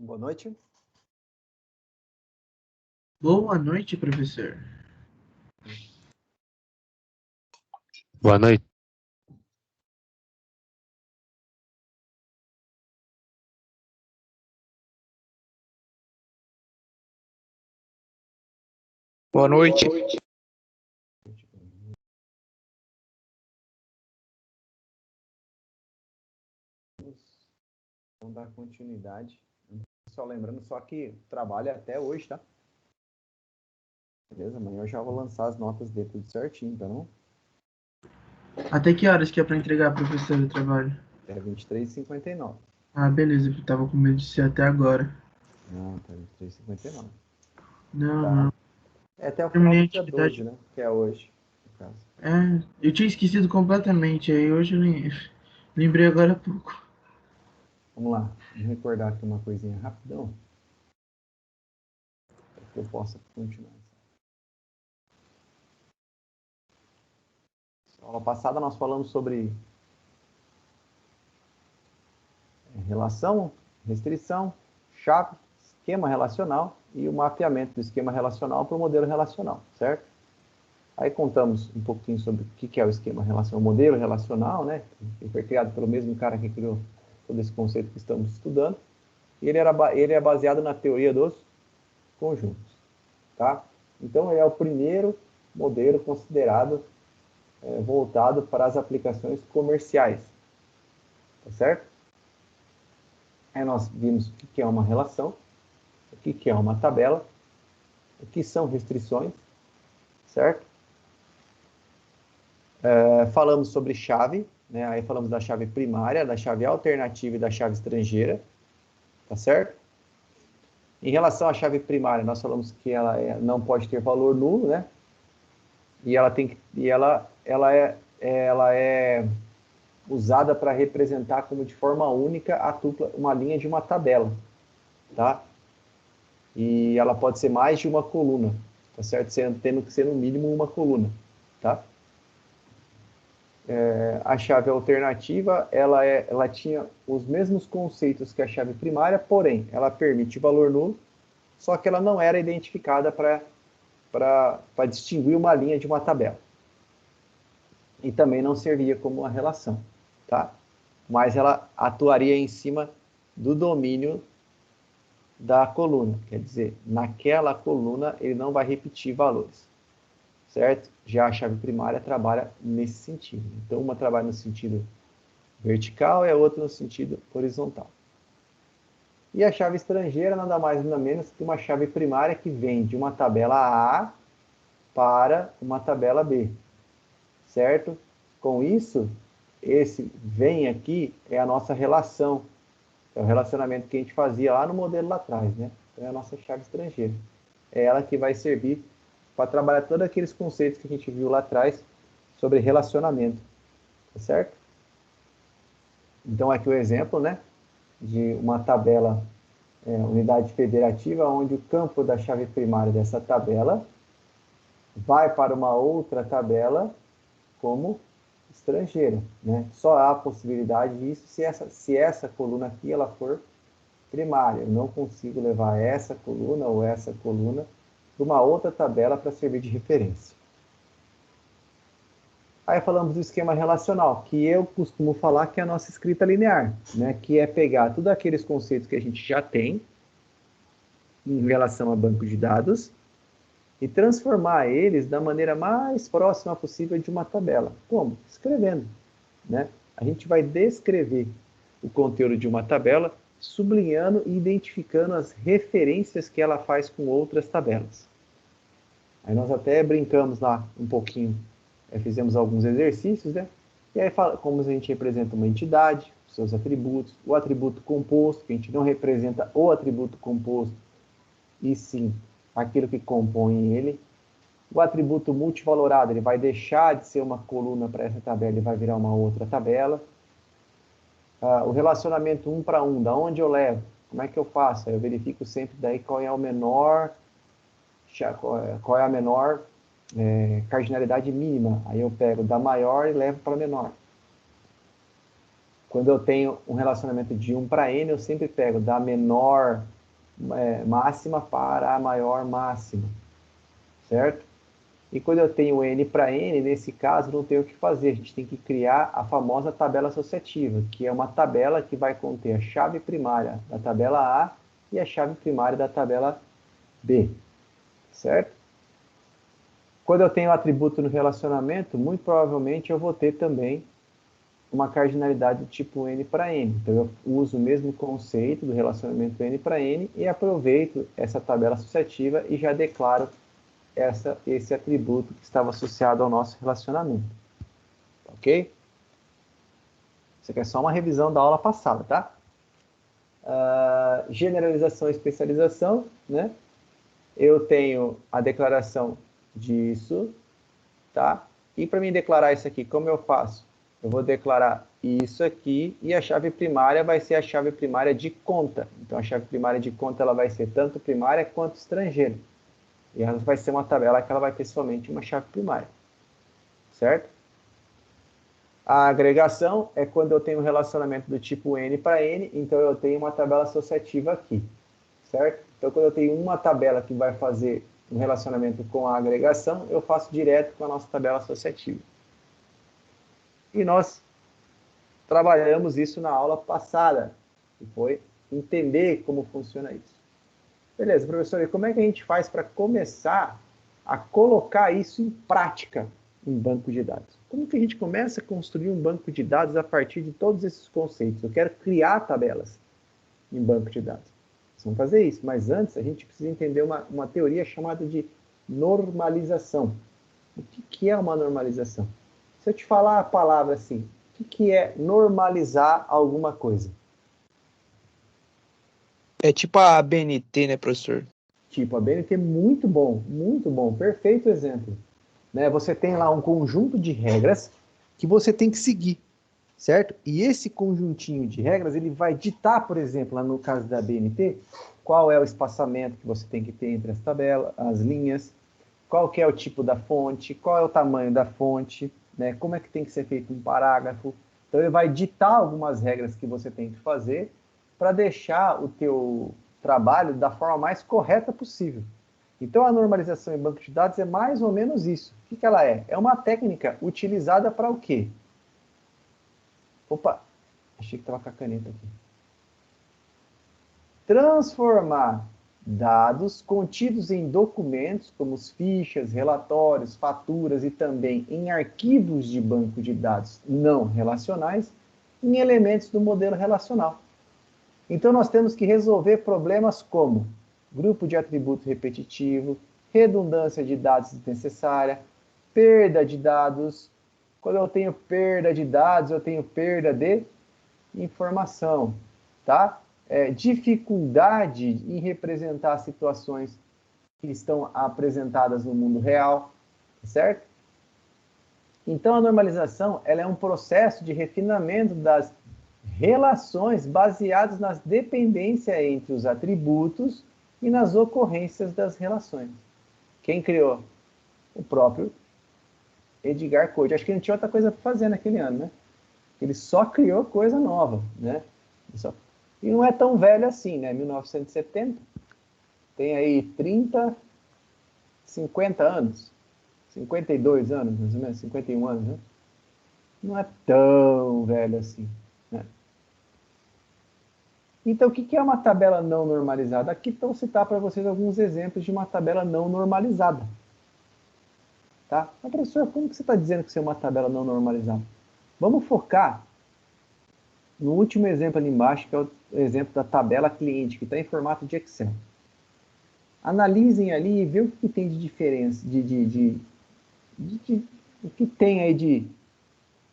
Boa noite. Boa noite, professor. Boa noite. Boa noite. Vamos dar continuidade. Só lembrando só que trabalha até hoje, tá? Beleza? Amanhã eu já vou lançar as notas dele tudo certinho, tá não? Até que horas que é para entregar, professor, o trabalho? É 23h59. Ah, beleza, eu tava com medo de ser até agora. Não, tá 23h59. Não, Tá. não. É até o final Terminei do a dia atividade. 12, né? Que é hoje, no caso. É, eu tinha esquecido completamente, aí hoje eu lembrei agora há pouco. Vamos lá. Vamos recordar aqui uma coisinha rapidão. Para que eu possa continuar. Na aula passada nós falamos sobre relação, restrição, chave, esquema relacional e o mapeamento do esquema relacional para o modelo relacional, certo? Aí contamos um pouquinho sobre o que é o esquema relacional, o modelo relacional, né? Ele foi criado pelo mesmo cara que criou todo esse conceito que estamos estudando. E ele é baseado na teoria dos conjuntos, tá? Então, ele é o primeiro modelo considerado voltado para as aplicações comerciais, tá certo? Aí nós vimos o que é uma relação, o que é uma tabela, o que são restrições, certo? Falamos sobre chave, né? Aí falamos da chave primária, da chave alternativa e da chave estrangeira, tá certo? Em relação à chave primária, nós falamos que ela não pode ter valor nulo, né? E ela é usada para representar como de forma única uma linha de uma tabela, tá? E ela pode ser mais de uma coluna, tá certo? Tendo que ser no mínimo uma coluna, tá? A chave alternativa, ela tinha os mesmos conceitos que a chave primária, porém, ela permite valor nulo, só que ela não era identificada para distinguir uma linha de uma tabela. E também não servia como uma relação, tá? Mas ela atuaria em cima do domínio da coluna, quer dizer, naquela coluna ele não vai repetir valores, certo? Já a chave primária trabalha nesse sentido. Então, uma trabalha no sentido vertical e a outra no sentido horizontal. E a chave estrangeira nada mais nada menos que uma chave primária que vem de uma tabela A para uma tabela B, certo? Com isso, esse vem aqui é a nossa relação, é o relacionamento que a gente fazia lá no modelo lá atrás, né? Então é a nossa chave estrangeira. É ela que vai servir para trabalhar todos aqueles conceitos que a gente viu lá atrás sobre relacionamento, tá certo? Então aqui o exemplo, né, de uma tabela, unidade federativa, onde o campo da chave primária dessa tabela vai para uma outra tabela como estrangeira, né? Só há a possibilidade disso se essa coluna aqui ela for primária. Eu não consigo levar essa coluna ou essa coluna para uma outra tabela para servir de referência. Aí falamos do esquema relacional, que eu costumo falar que é a nossa escrita linear, né? Que é pegar todos aqueles conceitos que a gente já tem em relação a banco de dados e transformar eles da maneira mais próxima possível de uma tabela. Como? Escrevendo, né? A gente vai descrever o conteúdo de uma tabela, sublinhando e identificando as referências que ela faz com outras tabelas. Aí nós até brincamos lá um pouquinho, fizemos alguns exercícios, né? E aí, como a gente representa uma entidade, seus atributos, o atributo composto, que a gente não representa o atributo composto, e sim aquilo que compõe ele. O atributo multivalorado, ele vai deixar de ser uma coluna para essa tabela e vai virar uma outra tabela. O relacionamento 1 para 1, da onde eu levo? Como é que eu faço? Eu verifico sempre daí qual é a menor cardinalidade mínima. Aí eu pego da maior e levo para a menor. Quando eu tenho um relacionamento de 1 para n, eu sempre pego da menor máxima para a maior máxima, certo? E quando eu tenho n para n, nesse caso, não tem o que fazer. A gente tem que criar a famosa tabela associativa, que é uma tabela que vai conter a chave primária da tabela A e a chave primária da tabela B, certo? Quando eu tenho atributo no relacionamento, muito provavelmente eu vou ter também uma cardinalidade tipo n para n. Então, eu uso o mesmo conceito do relacionamento n para n e aproveito essa tabela associativa e já declaro esse atributo que estava associado ao nosso relacionamento. Ok? Isso aqui é só uma revisão da aula passada, tá? Generalização e especialização, né? Eu tenho a declaração disso, tá? E para mim declarar isso aqui, como eu faço? Eu vou declarar isso aqui e a chave primária vai ser a chave primária de conta. Então, a chave primária de conta ela vai ser tanto primária quanto estrangeira. E ela vai ser uma tabela que ela vai ter somente uma chave primária. Certo? A agregação é quando eu tenho um relacionamento do tipo n para n, então eu tenho uma tabela associativa aqui. Certo? Então, quando eu tenho uma tabela que vai fazer um relacionamento com a agregação, eu faço direto com a nossa tabela associativa. E nós trabalhamos isso na aula passada, que foi entender como funciona isso. Beleza, professor, e como é que a gente faz para começar a colocar isso em prática em banco de dados? Como que a gente começa a construir um banco de dados a partir de todos esses conceitos? Eu quero criar tabelas em banco de dados. Vamos fazer isso, mas antes a gente precisa entender uma teoria chamada de normalização. O que é uma normalização? Se eu te falar a palavra assim, o que é normalizar alguma coisa? É tipo a BNT, né, professor? Tipo, a BNT, muito bom, perfeito exemplo. Né? Você tem lá um conjunto de regras que você tem que seguir, certo? E esse conjuntinho de regras, ele vai ditar, por exemplo, lá no caso da BNT, qual é o espaçamento que você tem que ter entre as tabelas, as linhas, qual que é o tipo da fonte, qual é o tamanho da fonte, né? Como é que tem que ser feito um parágrafo. Então, ele vai ditar algumas regras que você tem que fazer para deixar o teu trabalho da forma mais correta possível. Então, a normalização em banco de dados é mais ou menos isso. O que ela é? É uma técnica utilizada para o quê? Opa, achei que estava com a caneta aqui. Transformar dados contidos em documentos, como fichas, relatórios, faturas e também em arquivos de banco de dados não relacionais, em elementos do modelo relacional. Então, nós temos que resolver problemas como grupo de atributo repetitivo, redundância de dados desnecessária, perda de dados. Quando eu tenho perda de dados, eu tenho perda de informação, tá? Dificuldade em representar situações que estão apresentadas no mundo real, certo? Então, a normalização ela é um processo de refinamento das relações baseadas nas dependências entre os atributos e nas ocorrências das relações. Quem criou? O próprio Edgar Code. Acho que ele não tinha outra coisa para fazer naquele ano, né? Ele só criou coisa nova, né? E não é tão velho assim, né? 1970. Tem aí 30, 50 anos. 52 anos, mais ou menos, 51 anos, né? Não é tão velho assim, né? Então, o que é uma tabela não normalizada? Aqui estão citar para vocês alguns exemplos de uma tabela não normalizada. Tá? Mas, professor, como que você está dizendo que isso é uma tabela não normalizada? Vamos focar no último exemplo ali embaixo, que é o exemplo da tabela cliente, que está em formato de Excel. Analisem ali e vejam o que tem de diferença, o que tem aí de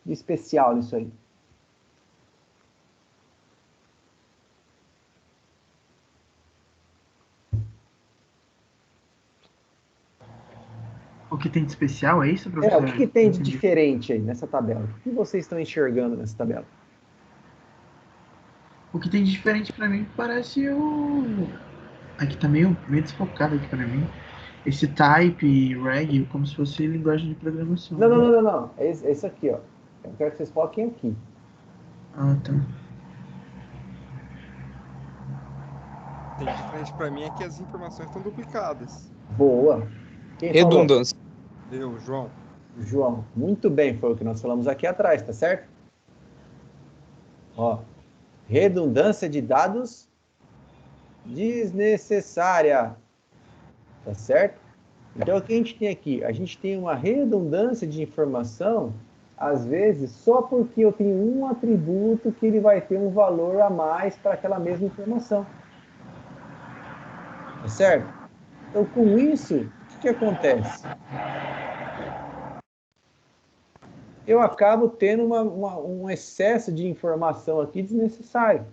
especial nisso aí. O que tem de especial é isso, professor? O que tem de diferente aí nessa tabela? O que vocês estão enxergando nessa tabela? O que tem de diferente para mim parece o... Aqui tá meio desfocado aqui para mim. Esse type, reg, como se fosse linguagem de programação. Não. É isso aqui, ó. Eu quero que vocês foquem aqui. Ah, tá. Tem diferente para mim é que as informações estão duplicadas. Boa. Quem falou? Redundância. Eu, João. João. Muito bem, foi o que nós falamos aqui atrás, tá certo? Ó, redundância de dados desnecessária, tá certo? Então, o que a gente tem aqui? A gente tem uma redundância de informação, às vezes, só porque eu tenho um atributo que ele vai ter um valor a mais para aquela mesma informação. Tá certo? Então, com isso, o que acontece? Eu acabo tendo um excesso de informação aqui desnecessário.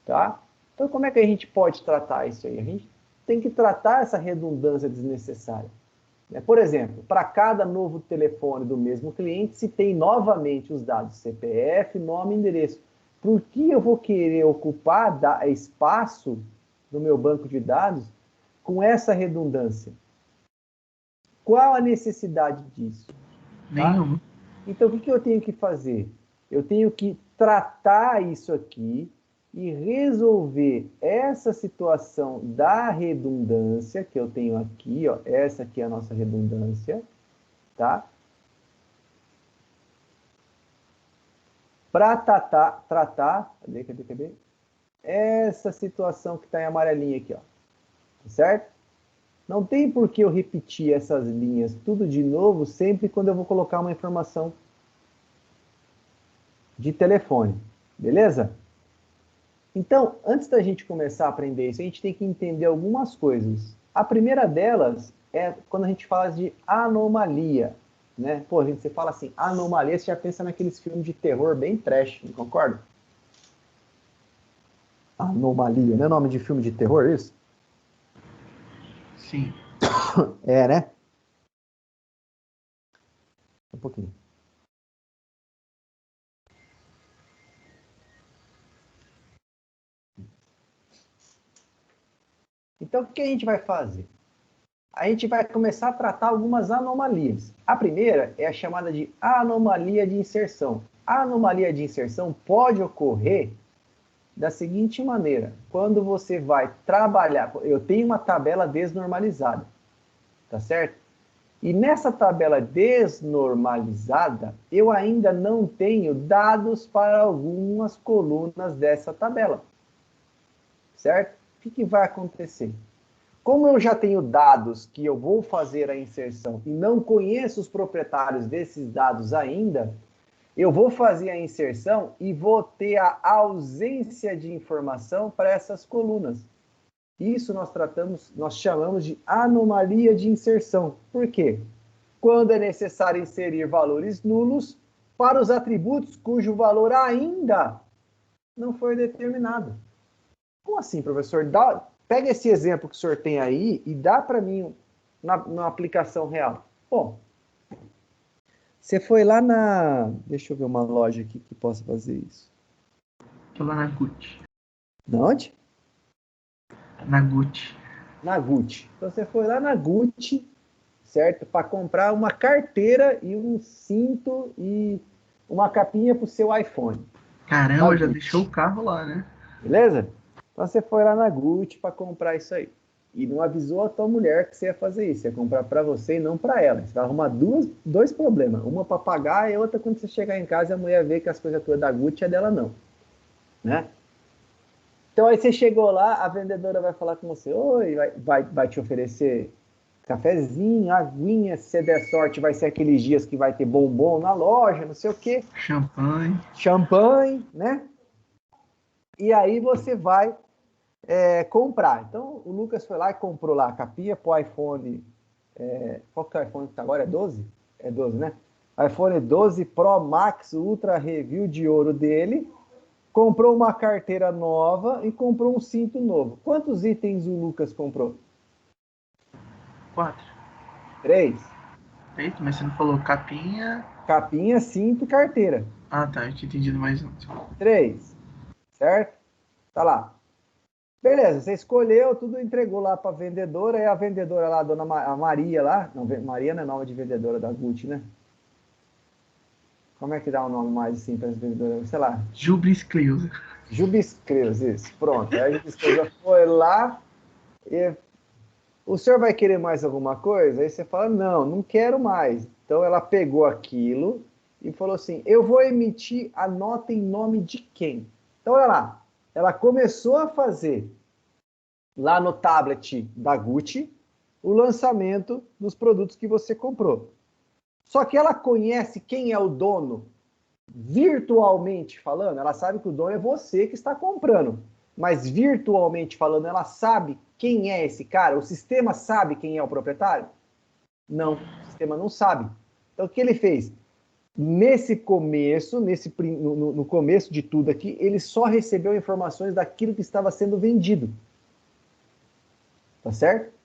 Tá? Então, como é que a gente pode tratar isso aí? A gente tem que tratar essa redundância desnecessária. Por exemplo, para cada novo telefone do mesmo cliente, se tem novamente os dados CPF, nome e endereço. Por que eu vou querer ocupar espaço no meu banco de dados com essa redundância? Qual a necessidade disso? Tá? Nenhuma. Então, o que eu tenho que fazer? Eu tenho que tratar isso aqui e resolver essa situação da redundância que eu tenho aqui, ó, essa aqui é a nossa redundância, tá? Para tratar, cadê? Essa situação que está em amarelinha aqui, ó, certo? Não tem por que eu repetir essas linhas tudo de novo sempre quando eu vou colocar uma informação de telefone, beleza? Então, antes da gente começar a aprender isso, a gente tem que entender algumas coisas. A primeira delas é quando a gente fala de anomalia, né? Pô, você fala assim, anomalia, você já pensa naqueles filmes de terror bem trash, não concorda? Anomalia, não é nome de filme de terror isso? Sim. É, né? Um pouquinho. Então, o que a gente vai fazer? A gente vai começar a tratar algumas anomalias. A primeira é a chamada de anomalia de inserção. A anomalia de inserção pode ocorrer da seguinte maneira: quando você vai trabalhar, eu tenho uma tabela desnormalizada, tá certo? E nessa tabela desnormalizada, eu ainda não tenho dados para algumas colunas dessa tabela, certo? O que vai acontecer? Como eu já tenho dados que eu vou fazer a inserção e não conheço os proprietários desses dados ainda, eu vou fazer a inserção e vou ter a ausência de informação para essas colunas. Isso nós chamamos de anomalia de inserção. Por quê? Quando é necessário inserir valores nulos para os atributos cujo valor ainda não foi determinado. Como assim, professor? Pega esse exemplo que o senhor tem aí e dá para mim na aplicação real. Bom, você foi lá na... Deixa eu ver uma loja aqui que possa fazer isso. Tô lá na Gucci. Na onde? Na Gucci. Na Gucci. Então você foi lá na Gucci, certo? Para comprar uma carteira e um cinto e uma capinha para o seu iPhone. Caramba, já deixou o carro lá, né? Beleza? Então você foi lá na Gucci para comprar isso aí. E não avisou a tua mulher que você ia fazer isso. Ia comprar para você e não para ela. Você vai arrumar dois problemas. Uma para pagar e outra quando você chegar em casa e a mulher ver que as coisas todas da Gucci é dela não. Né? Então aí você chegou lá, a vendedora vai falar com você. Oi, vai te oferecer cafezinho, aguinha. Se você der sorte, vai ser aqueles dias que vai ter bombom na loja, não sei o quê. Champanhe, né? E aí você vai comprar. Então, o Lucas foi lá e comprou lá a capinha pro iPhone. Qual que é o iPhone que tá agora? É 12? É 12, né? iPhone 12 Pro Max Ultra Review de ouro dele. Comprou uma carteira nova e comprou um cinto novo. Quantos itens o Lucas comprou? 4. 3. Eita, mas você não falou capinha... Capinha, cinto e carteira. Ah, tá. Eu tinha entendido mais um. 3. Certo? Tá lá. Beleza, você escolheu, tudo entregou lá para a vendedora, e a vendedora lá, a dona Maria lá, não, Maria não é nome de vendedora da Gucci, né? Como é que dá um nome mais assim para as vendedoras? Sei lá, Jubris Cleusa. Jubiscreus, isso. Pronto. Aí a Jubiscreus foi lá e o senhor vai querer mais alguma coisa? Aí você fala, não, não quero mais. Então ela pegou aquilo e falou assim, eu vou emitir a nota em nome de quem? Então olha lá, ela começou a fazer lá no tablet da Gucci o lançamento dos produtos que você comprou. Só que ela conhece quem é o dono virtualmente falando, ela sabe que o dono é você que está comprando. Mas virtualmente falando, ela sabe quem é esse cara? O sistema sabe quem é o proprietário? Não, o sistema não sabe. Então o que ele fez? Nesse começo, no começo de tudo aqui, ele só recebeu informações daquilo que estava sendo vendido. Tá certo?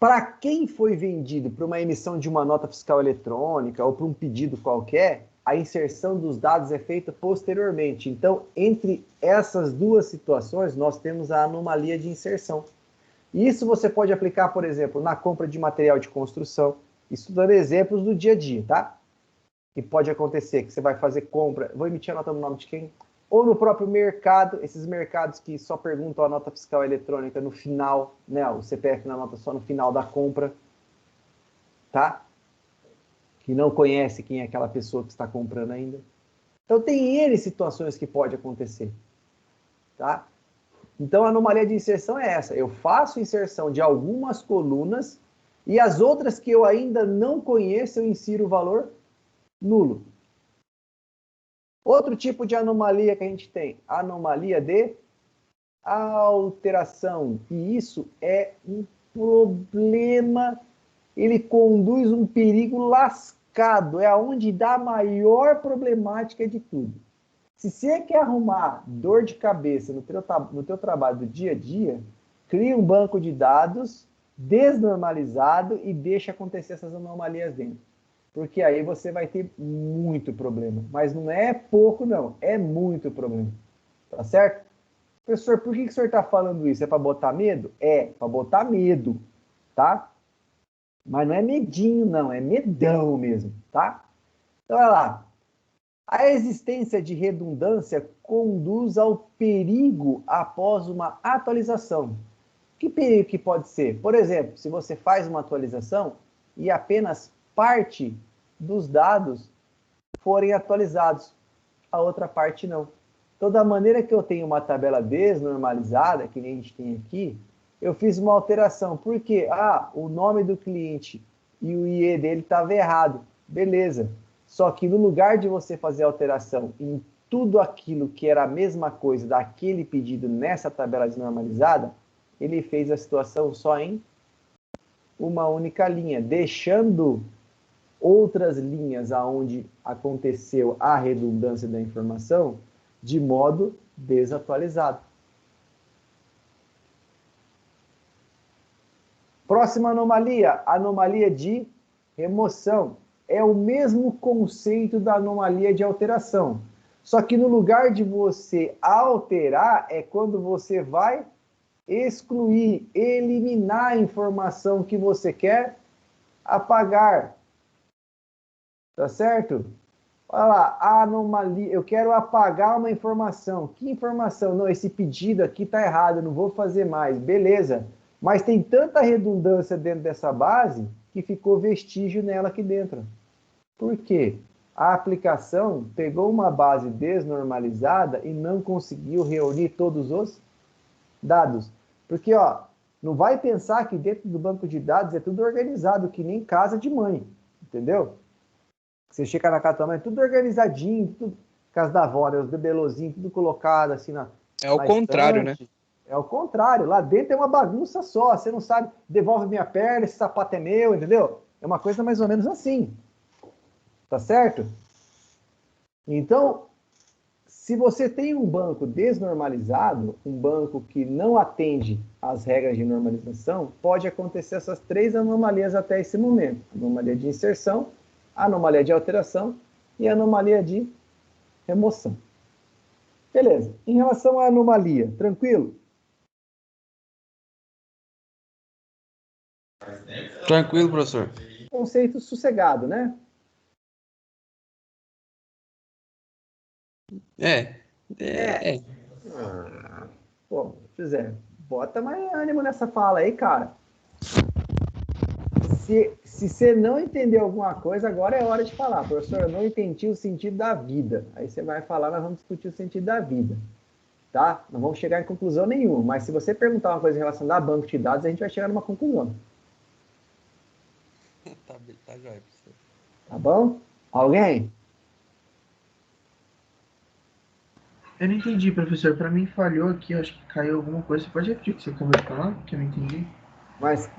Para quem foi vendido para uma emissão de uma nota fiscal eletrônica ou para um pedido qualquer, a inserção dos dados é feita posteriormente. Então, entre essas duas situações, nós temos a anomalia de inserção. Isso você pode aplicar, por exemplo, na compra de material de construção. Isso dando exemplos do dia a dia, tá? Que pode acontecer, que você vai fazer compra, vou emitir a nota no nome de quem? Ou no próprio mercado, esses mercados que só perguntam a nota fiscal eletrônica no final, né? O CPF na nota só no final da compra, tá? Que não conhece quem é aquela pessoa que está comprando ainda. Então tem N situações que pode acontecer, tá? Então a anomalia de inserção é essa, eu faço inserção de algumas colunas e as outras que eu ainda não conheço eu insiro o valor nulo. Outro tipo de anomalia que a gente tem, anomalia de alteração. E isso é um problema, ele conduz um perigo lascado, é aonde dá a maior problemática de tudo. Se você quer arrumar dor de cabeça no teu trabalho do dia a dia, cria um banco de dados desnormalizado e deixa acontecer essas anomalias dentro. Porque aí você vai ter muito problema. Mas não é pouco, não. É muito problema. Tá certo? Professor, por que o senhor está falando isso? É para botar medo? É, para botar medo. Tá? Mas não é medinho, não. É medão mesmo. Tá? Então, olha lá. A existência de redundância conduz ao perigo após uma atualização. Que perigo que pode ser? Por exemplo, se você faz uma atualização e apenas parte dos dados forem atualizados, a outra parte não. Então, da maneira que eu tenho uma tabela desnormalizada, que nem a gente tem aqui, eu fiz uma alteração. Por quê? Ah, o nome do cliente e o IE dele estava errado. Beleza. Só que no lugar de você fazer alteração em tudo aquilo que era a mesma coisa daquele pedido nessa tabela desnormalizada, ele fez a situação só em uma única linha, deixando outras linhas aonde aconteceu a redundância da informação de modo desatualizado. Próxima anomalia, anomalia de remoção. É o mesmo conceito da anomalia de alteração. Só que no lugar de você alterar, é quando você vai excluir, eliminar a informação que você quer apagar. Tá certo? Olha lá, a anomalia, eu quero apagar uma informação. Que informação? Não, esse pedido aqui está errado, eu não vou fazer mais. Beleza. Mas tem tanta redundância dentro dessa base que ficou vestígio nela aqui dentro. Por quê? A aplicação pegou uma base desnormalizada e não conseguiu reunir todos os dados. Porque, ó, não vai pensar que dentro do banco de dados é tudo organizado, que nem casa de mãe. Entendeu? Você chega na casa da tua mãe, tudo organizadinho, tudo, casa da avó, né, os bebelozinhos, tudo colocado assim É o contrário, né? É o contrário, lá dentro é uma bagunça só, você não sabe, devolve minha perna, esse sapato é meu, entendeu? É uma coisa mais ou menos assim, tá certo? Então, se você tem um banco desnormalizado, um banco que não atende às regras de normalização, pode acontecer essas três anomalias até esse momento. Anomalia de inserção, anomalia de alteração e anomalia de remoção. Beleza. Em relação à anomalia, tranquilo? Tranquilo, professor. Conceito sossegado, né? Pô, José, bota mais ânimo nessa fala aí, cara. Se você não entendeu alguma coisa, agora é hora de falar. Professor, eu não entendi o sentido da vida. Aí você vai falar, nós vamos discutir o sentido da vida. Tá? Não vamos chegar em conclusão nenhuma. Mas se você perguntar uma coisa relacionada a banco de dados, a gente vai chegar numa conclusão. Tá jóia, professor. Tá bom? Alguém? Eu não entendi, professor. Pra mim falhou aqui, acho que caiu alguma coisa. Você pode repetir o que você acabou de falar? Que eu não entendi. Mas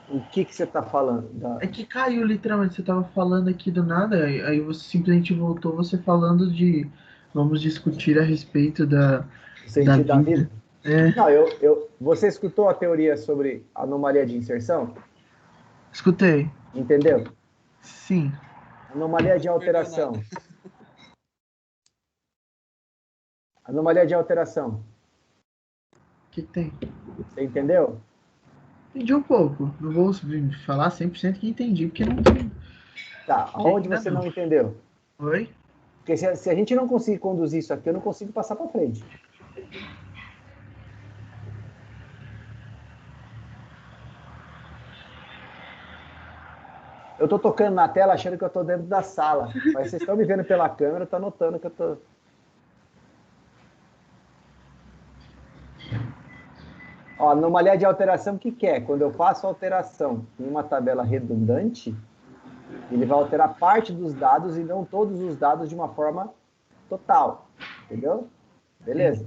o que você está falando? É que caiu literalmente. Você tava falando aqui do nada, aí você simplesmente voltou você falando de vamos discutir a respeito da Sentido da vida. vida? Não, você escutou a teoria sobre anomalia de inserção? Escutei. Entendeu? Sim. Anomalia de alteração. Anomalia de alteração. O que tem? Você entendeu? Entendi um pouco. Não vou falar 100% que entendi, porque não tem. Tá, aonde você não entendeu? Oi? Porque se a gente não conseguir conduzir isso aqui, eu não consigo passar para frente. Eu tô tocando na tela achando que eu tô dentro da sala. Mas vocês estão me vendo pela câmera, tá notando que eu tô... Ó, anomalia de alteração, o que é? Quando eu faço alteração em uma tabela redundante, ele vai alterar parte dos dados e não todos os dados de uma forma total. Entendeu? Beleza.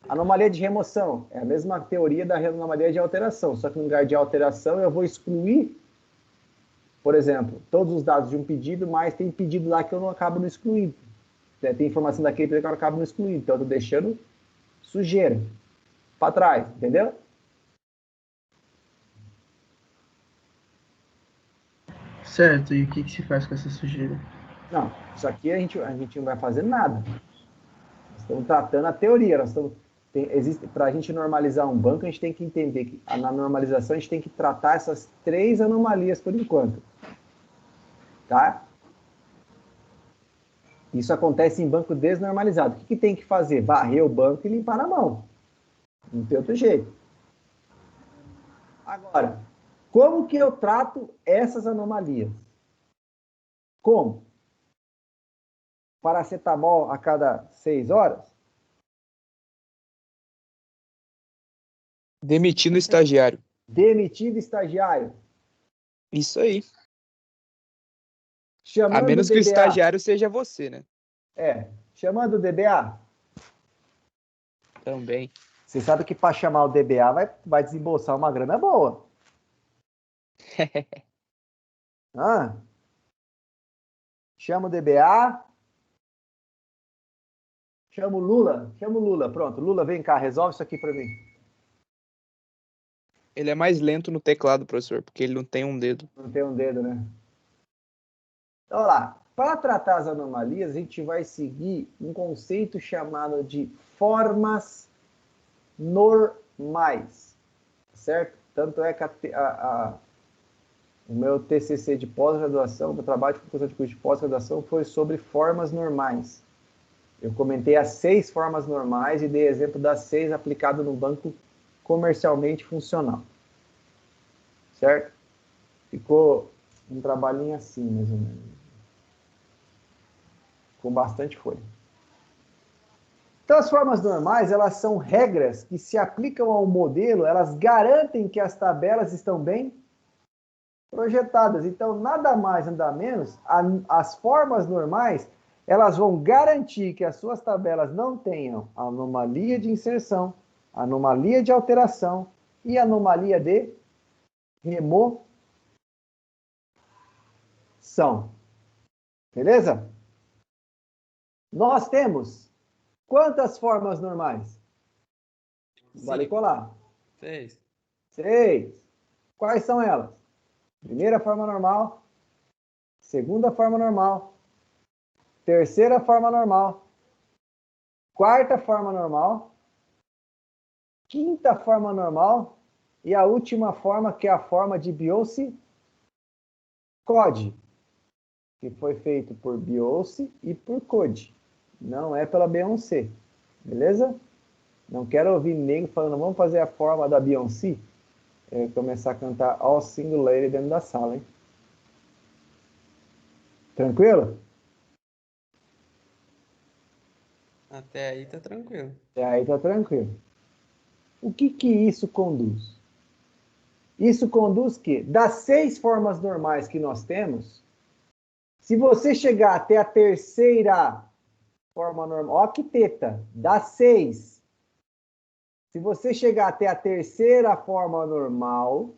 Anomalia de remoção. É a mesma teoria da anomalia de alteração, só que no lugar de alteração eu vou excluir, por exemplo, todos os dados de um pedido, mas tem pedido lá que eu não acabo não excluindo. Tem informação daquele pedido que eu acabo não excluindo. Então eu estou deixando sujeira para trás, entendeu? Certo, e o que se faz com essa sujeira? Não, isso aqui a gente não vai fazer nada. Nós estamos tratando a teoria. Para a gente normalizar um banco, a gente tem que entender que na normalização a gente tem que tratar essas 3 anomalias por enquanto. Tá? Isso acontece em banco desnormalizado. O que tem que fazer? Varrer o banco e limpar a mão. Não tem outro jeito. Agora, como que eu trato essas anomalias? Como? Paracetamol a cada 6 horas? Demitindo o estagiário. Demitido estagiário? Isso aí. Chamando a menos que o estagiário seja você, né? Chamando o DBA? Também. Você sabe que para chamar o DBA vai desembolsar uma grana boa. Chama o DBA. Chama o Lula. Pronto, Lula, vem cá, resolve isso aqui para mim. Ele é mais lento no teclado, professor, porque ele não tem um dedo. Não tem um dedo, né? Então, olha lá. Para tratar as anomalias, a gente vai seguir um conceito chamado de formas normais. Certo? Tanto é que o meu TCC de pós-graduação, o meu trabalho de conclusão de curso de pós-graduação foi sobre formas normais. Eu comentei as 6 formas normais e dei exemplo das 6 aplicado no banco comercialmente funcional. Certo? Ficou um trabalhinho assim, mais ou menos. Com bastante folha. Então, as formas normais, elas são regras que se aplicam ao modelo, elas garantem que as tabelas estão bem projetadas. Então, nada mais, nada menos, as formas normais, elas vão garantir que as suas tabelas não tenham anomalia de inserção, anomalia de alteração e anomalia de remoção. Beleza? Nós temos quantas formas normais? Vale colar. 6. 6. Quais são elas? Primeira forma normal, segunda forma normal, terceira forma normal, quarta forma normal, quinta forma normal e a última forma, que é a forma de Biot-Code, que foi feito por Biot e por Code. Não é pela Beyoncé. Beleza? Não quero ouvir nego falando, vamos fazer a forma da Beyoncé. Começar a cantar All Single Lady dentro da sala, hein? Tranquilo? Até aí tá tranquilo. Aí tá tranquilo. O que isso conduz? Isso conduz que, das 6 formas normais que nós temos, se você chegar até a terceira forma normal, ó que teta, das 6, se você chegar até a terceira forma normal,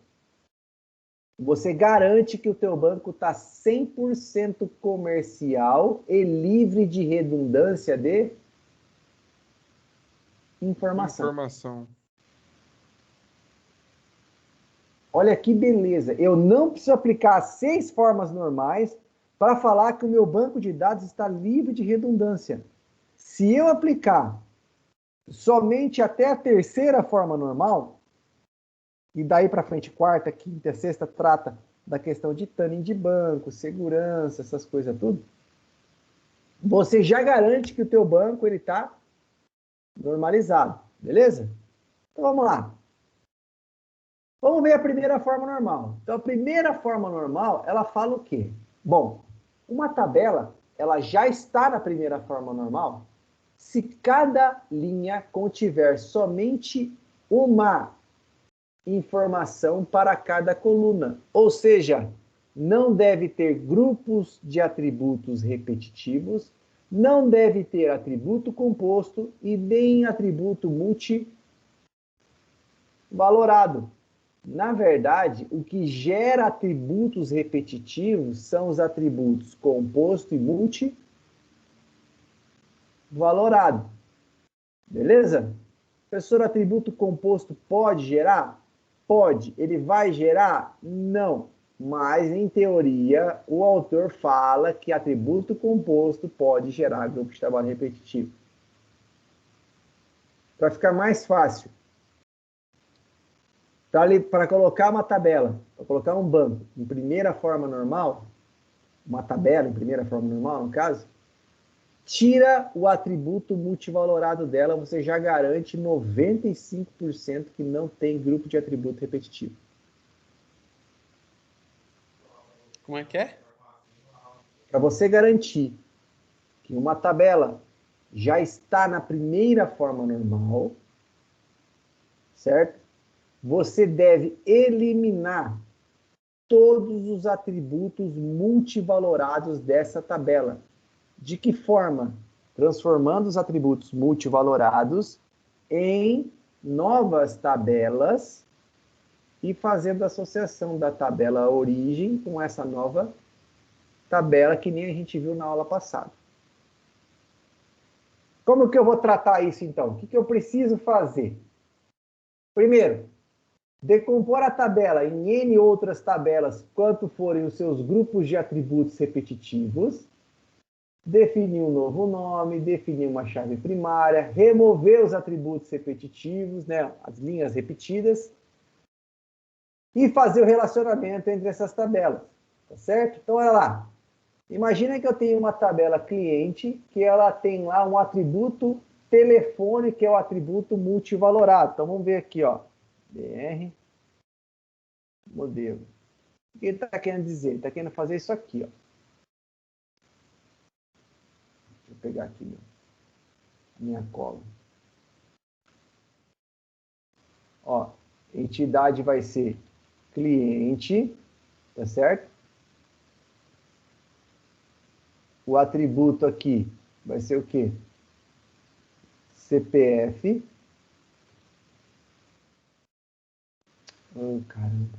você garante que o teu banco está 100% comercial e livre de redundância de informação. Olha que beleza. Eu não preciso aplicar as 6 formas normais para falar que o meu banco de dados está livre de redundância. Se eu aplicar somente até a terceira forma normal, e daí para frente, quarta, quinta, sexta, trata da questão de tuning de banco, segurança, essas coisas tudo, você já garante que o teu banco ele está normalizado, beleza? Então vamos lá. Vamos ver a primeira forma normal. Então a primeira forma normal, ela fala o quê? Bom, uma tabela, ela já está na primeira forma normal se cada linha contiver somente uma informação para cada coluna. Ou seja, não deve ter grupos de atributos repetitivos, não deve ter atributo composto e nem atributo multivalorado. Na verdade, o que gera atributos repetitivos são os atributos composto e multivalorado. Beleza? Professor, atributo composto pode gerar? Pode. Ele vai gerar? Não. Mas, em teoria, o autor fala que atributo composto pode gerar grupo de trabalho repetitivo. Para ficar mais fácil, para colocar uma tabela, para colocar um banco em primeira forma normal, uma tabela em primeira forma normal, no caso, tira o atributo multivalorado dela, você já garante 95% que não tem grupo de atributo repetitivo. Como é que é? Para você garantir que uma tabela já está na primeira forma normal, certo? Você deve eliminar todos os atributos multivalorados dessa tabela. De que forma? Transformando os atributos multivalorados em novas tabelas e fazendo a associação da tabela origem com essa nova tabela que nem a gente viu na aula passada. Como que eu vou tratar isso, então? O que eu preciso fazer? Primeiro, decompor a tabela em N outras tabelas, quanto forem os seus grupos de atributos repetitivos, definir um novo nome, definir uma chave primária, remover os atributos repetitivos, né, as linhas repetidas, e fazer o relacionamento entre essas tabelas, tá certo? Então, olha lá. Imagina que eu tenho uma tabela cliente, que ela tem lá um atributo telefone, que é o atributo multivalorado. Então, vamos ver aqui, ó. BR, modelo. O que ele está querendo dizer? Ele está querendo fazer isso aqui, ó. Deixa eu pegar aqui minha cola. Ó, entidade vai ser cliente, tá certo? O atributo aqui vai ser o quê? CPF. Oh, caramba.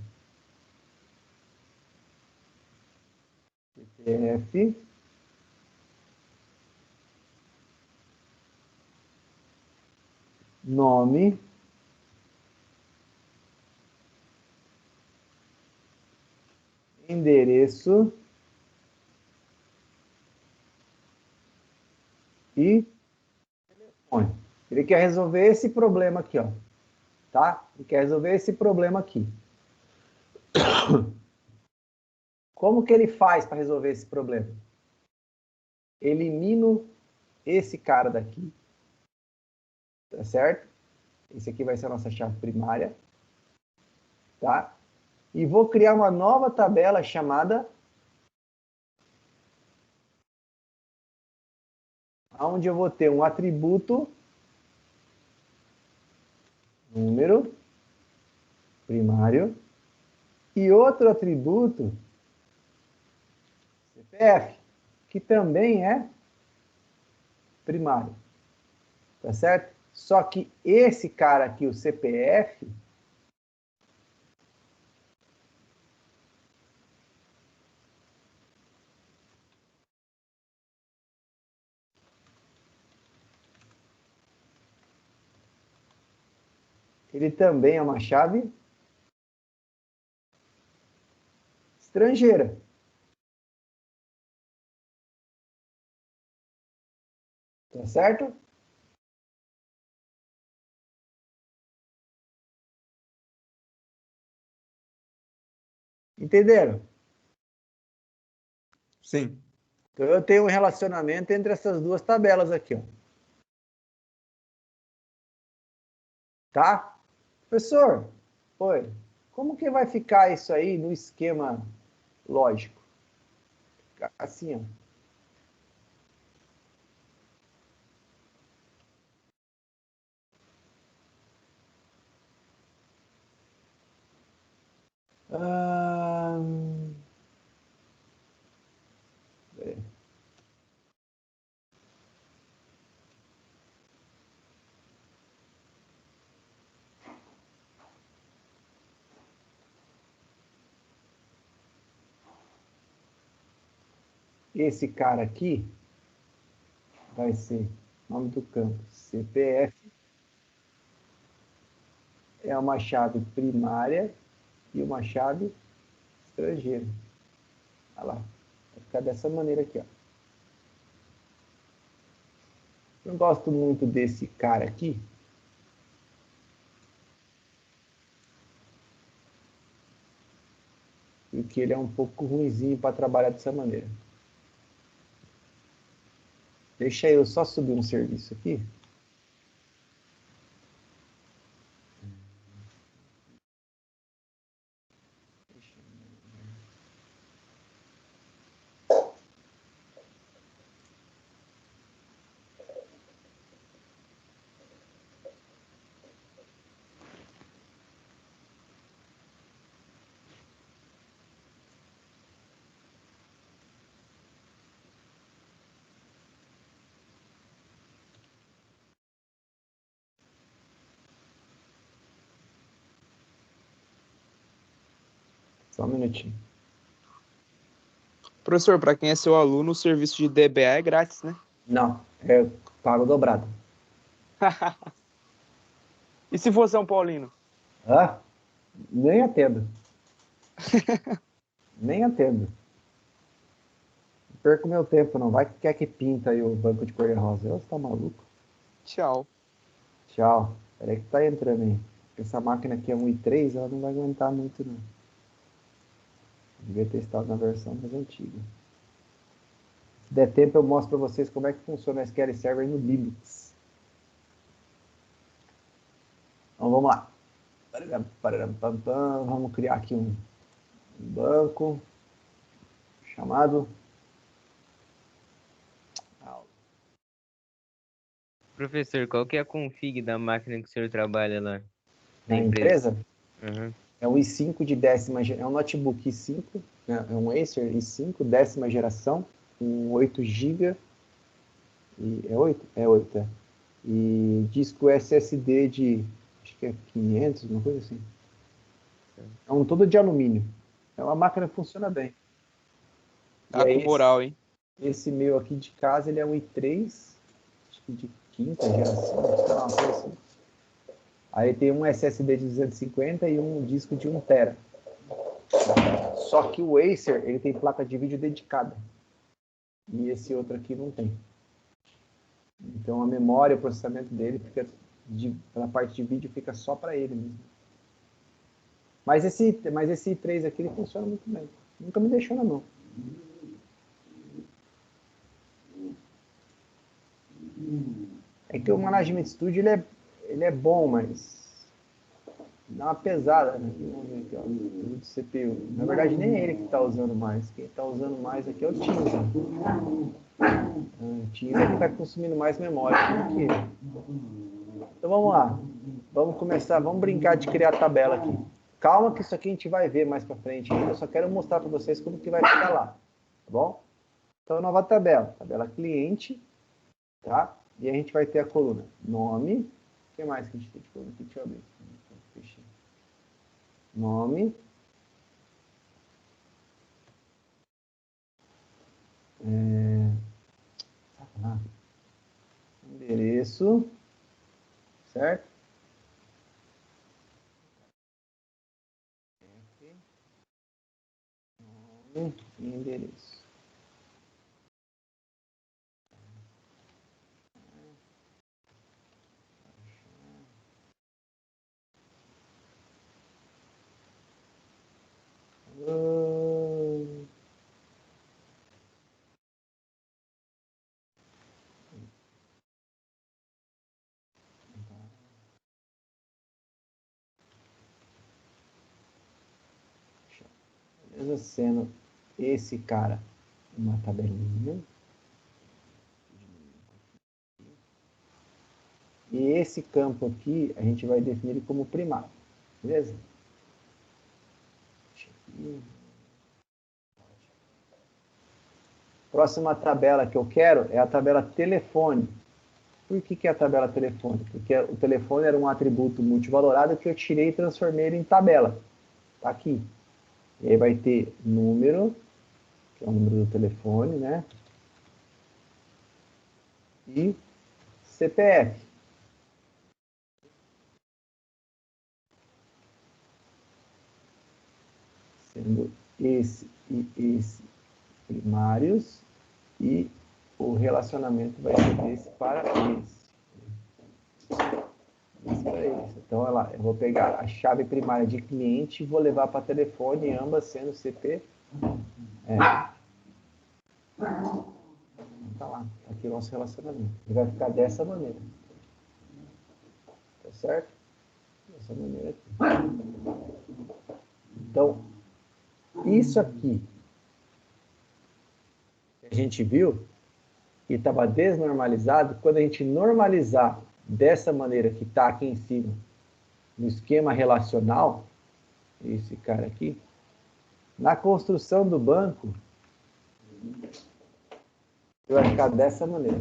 CPF. Nome. Endereço. E telefone. Ele quer resolver esse problema aqui, ó. Tá? Ele quer resolver esse problema aqui. Como que ele faz para resolver esse problema? Elimino esse cara daqui, tá certo? Esse aqui vai ser a nossa chave primária, tá? E vou criar uma nova tabela chamada onde eu vou ter um atributo número primário e outro atributo CPF, que também é primário, tá certo? Só que esse cara aqui, o CPF, ele também é uma chave estrangeira. Tá certo? Entenderam? Sim. Então eu tenho um relacionamento entre essas duas tabelas aqui, ó. Tá? Professor, oi. Como que vai ficar isso aí no esquema lógico? Assim, ó. Ahn, é. Esse cara aqui vai ser nome do campo CPF, é uma chave primária e uma chave estrangeira. Olha lá. Vai ficar dessa maneira aqui, ó. Eu gosto muito desse cara aqui, porque ele é um pouco ruinzinho para trabalhar dessa maneira. Deixa eu só subir um serviço aqui. Só um minutinho. Professor, para quem é seu aluno, o serviço de DBA é grátis, né? Não, é pago dobrado. E se for São Paulino? Ah, nem atendo. Nem atendo. Não perco meu tempo, não. Vai que quer que pinta aí o banco de cor-de-rosa. Você tá maluco? Tchau. Tchau. Peraí que tá entrando aí. Essa máquina aqui é 1.3, ela não vai aguentar muito, não. Devia ter estado na versão mais antiga. Se der tempo, eu mostro para vocês como é que funciona o SQL Server no Linux. Então, vamos lá. Vamos criar aqui um banco chamado... Professor, qual que é a config da máquina que o senhor trabalha lá? Na Da empresa? Uhum. É um i5 de 10ª geração. É um notebook i5, né? É um Acer i5, 10ª geração, com 8 GB. É 8? É 8, é. E disco SSD de, acho que é 500, uma coisa assim. É um todo de alumínio. É uma máquina que funciona bem. Tá com moral, hein? Esse meu aqui de casa, ele é um i3, acho que de 5ª geração, sei lá, uma coisa assim. Aí tem um SSD de 250 e um disco de 1 TB. Só que o Acer, ele tem placa de vídeo dedicada. E esse outro aqui não tem. Então a memória, o processamento dele fica pela parte de vídeo fica só para ele mesmo. Mas esse i3 aqui ele funciona muito bem. Nunca me deixou na mão. É que o Management Studio ele é bom, mas dá uma pesada, né? Vamos ver aqui, ó, do CPU. Na verdade, nem é ele que está usando mais. Quem está usando mais aqui é o Teams. O Teams é que está consumindo mais memória do que ele. Então vamos lá. Vamos começar, vamos brincar de criar tabela aqui. Calma que isso aqui a gente vai ver mais para frente ainda. Eu só quero mostrar para vocês como que vai ficar lá. Tá bom? Então, nova tabela. Tabela cliente. Tá? E a gente vai ter a coluna nome. O que mais que a gente tem de coluna aqui? Deixa eu abrir. Nome. Endereço. Certo? Nome e endereço. Beleza? Sendo esse cara uma tabelinha. E esse campo aqui a gente vai definir como primário. Beleza? Próxima tabela que eu quero é a tabela telefone. Por que é a tabela telefone? Porque o telefone era um atributo multivalorado que eu tirei e transformei ele em tabela. Tá aqui. E aí vai ter número, que é o número do telefone, né? E CPF. Sendo esse e esse primários, e o relacionamento vai ser desse para esse. Esse para esse. Então, olha lá, eu vou pegar a chave primária de cliente e vou levar para telefone, ambas sendo CP. Tá lá, tá aqui o nosso relacionamento. Ele vai ficar dessa maneira. Tá certo? Dessa maneira aqui. Então, isso aqui que a gente viu, que estava desnormalizado, quando a gente normalizar dessa maneira que está aqui em cima, no esquema relacional, esse cara aqui, na construção do banco, vai ficar dessa maneira.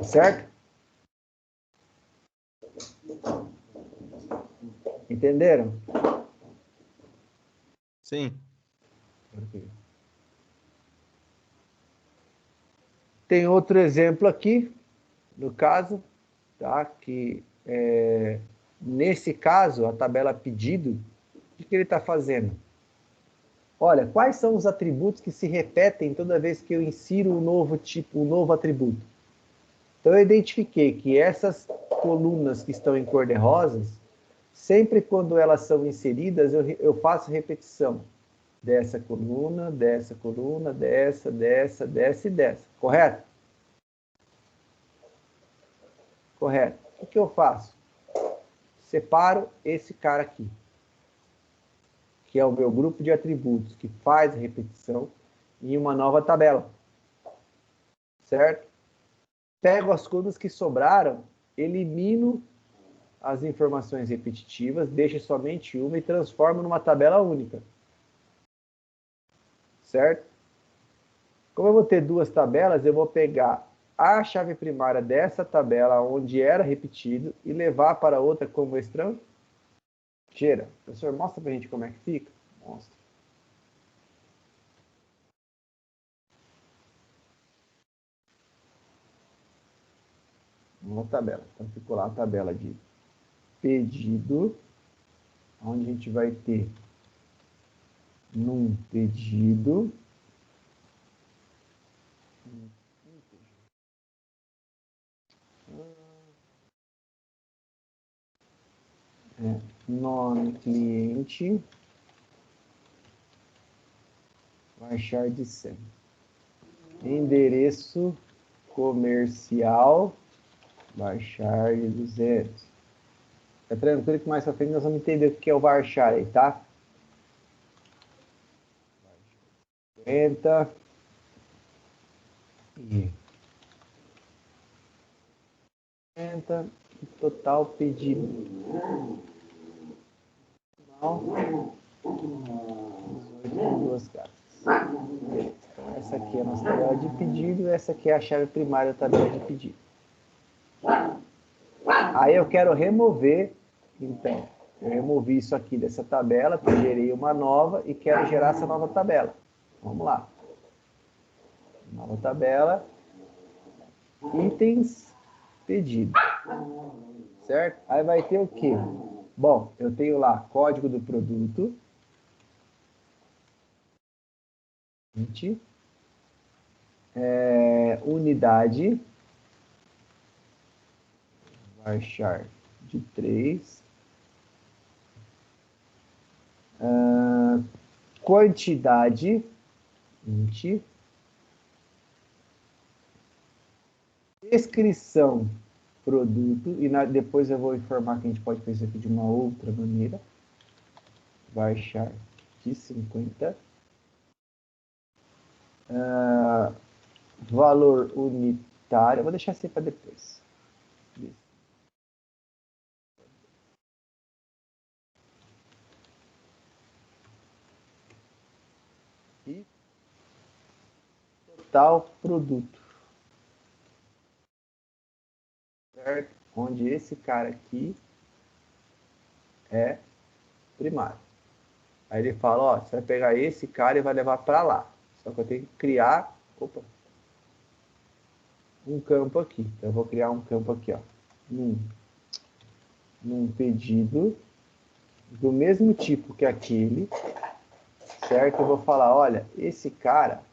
Certo? Entenderam? Sim. Tem outro exemplo aqui, no caso, tá? Que nesse caso, a tabela pedido, o que ele está fazendo? Olha, quais são os atributos que se repetem toda vez que eu insiro um novo tipo, um novo atributo? Então, eu identifiquei que essas colunas que estão em cor de rosas, sempre quando elas são inseridas, eu faço repetição dessa, dessa, dessa e dessa. Correto? Correto. O que eu faço? Separo esse cara aqui, que é o meu grupo de atributos, que faz a repetição, em uma nova tabela. Certo? Pego as colunas que sobraram, elimino as informações repetitivas, deixo somente uma e transformo numa tabela única. Certo? Como eu vou ter duas tabelas, eu vou pegar a chave primária dessa tabela onde era repetido e levar para outra como estrangeira. Professor, mostra pra gente como é que fica? Mostra. Uma tabela. Então ficou lá a tabela de pedido, onde a gente vai ter num pedido nome cliente varchar de 100. Endereço comercial, varchar de 200. Tá tranquilo que mais pra frente nós vamos entender o que é o varchar aí, tá? 50. E 50. Total pedido. Não. 18 com 2 casas. Beleza. Então, essa aqui é a nossa tabela de pedido. Essa aqui é a chave primária da tabela de pedido. Aí eu quero remover, então, eu removi isso aqui dessa tabela, gerei uma nova e quero gerar essa nova tabela. Vamos lá. Nova tabela, itens, pedido. Certo? Aí vai ter o quê? Bom, eu tenho lá código do produto, unidade, varchar de 3, quantidade, 20, descrição, produto, e depois eu vou informar que a gente pode fazer isso aqui de uma outra maneira, varchar de 50, valor unitário, eu vou deixar assim para depois. E total produto. Certo? Onde esse cara aqui é primário. Aí ele fala, ó, você vai pegar esse cara e vai levar para lá. Só que eu tenho que criar, um campo aqui. Então eu vou criar um campo aqui, ó, num pedido do mesmo tipo que aquele, certo? Eu vou falar, olha, esse cara,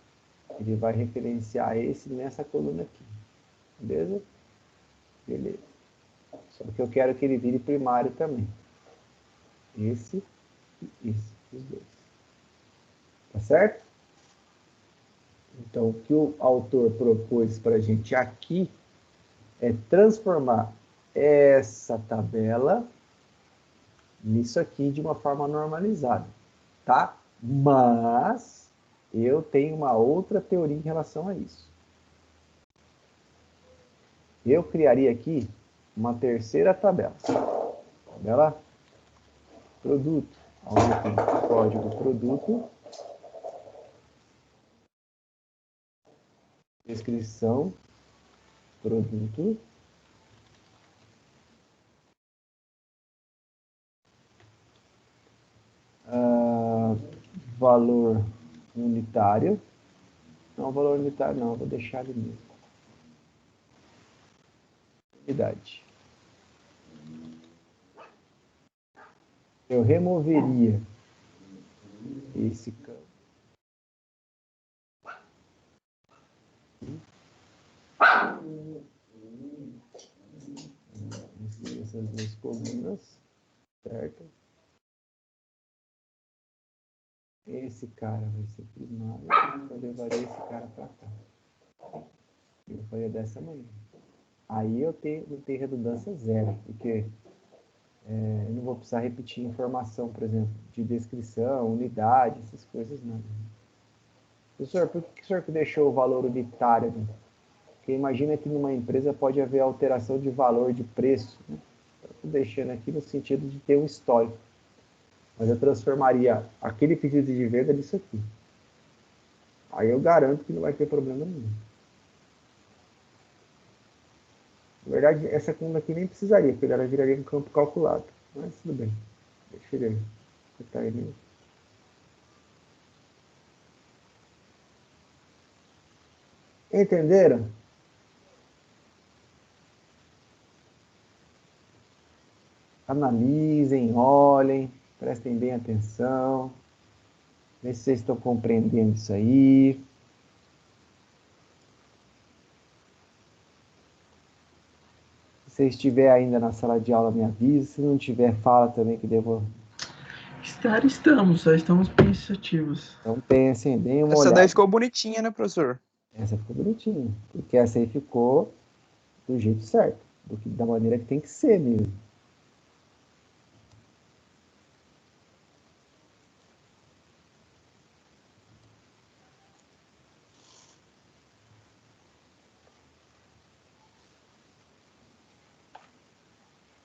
ele vai referenciar esse nessa coluna aqui. Beleza? Beleza. Só que eu quero que ele vire primário também. Esse e esse, os dois. Tá certo? Então, o que o autor propôs para a gente aqui é transformar essa tabela nisso aqui de uma forma normalizada, tá? Mas eu tenho uma outra teoria em relação a isso. Eu criaria aqui uma terceira tabela. Tabela produto, onde tem código produto, descrição, produto, valor unitário. Não, valor unitário não, vou deixar ele mesmo. Unidade. Eu removeria esse campo. Essas duas colunas, certo? Esse cara vai ser primário, eu levaria esse cara para cá. Eu faria dessa maneira. Aí eu não tenho redundância zero, porque eu não vou precisar repetir informação, por exemplo, de descrição, unidade, essas coisas não. Professor, por que o senhor deixou o valor unitário? Porque imagina que numa empresa pode haver alteração de valor, de preço. Né? Estou deixando aqui no sentido de ter um histórico. Mas eu transformaria aquele pedido de venda nisso aqui. Aí eu garanto que não vai ter problema nenhum. Na verdade, essa coluna aqui nem precisaria, porque ela viraria um campo calculado. Mas tudo bem. Deixa ele cortar ele. Entenderam? Analisem, olhem, prestem bem atenção. Vê se vocês estão compreendendo isso aí. Se você estiver ainda na sala de aula, me avisa. Se não tiver, fala também que devo Só estamos pensativos. Então pensem, deem uma Essa olhada. daí ficou bonitinha, né, professor? Essa ficou bonitinha, porque essa aí ficou do jeito certo, da maneira que tem que ser mesmo.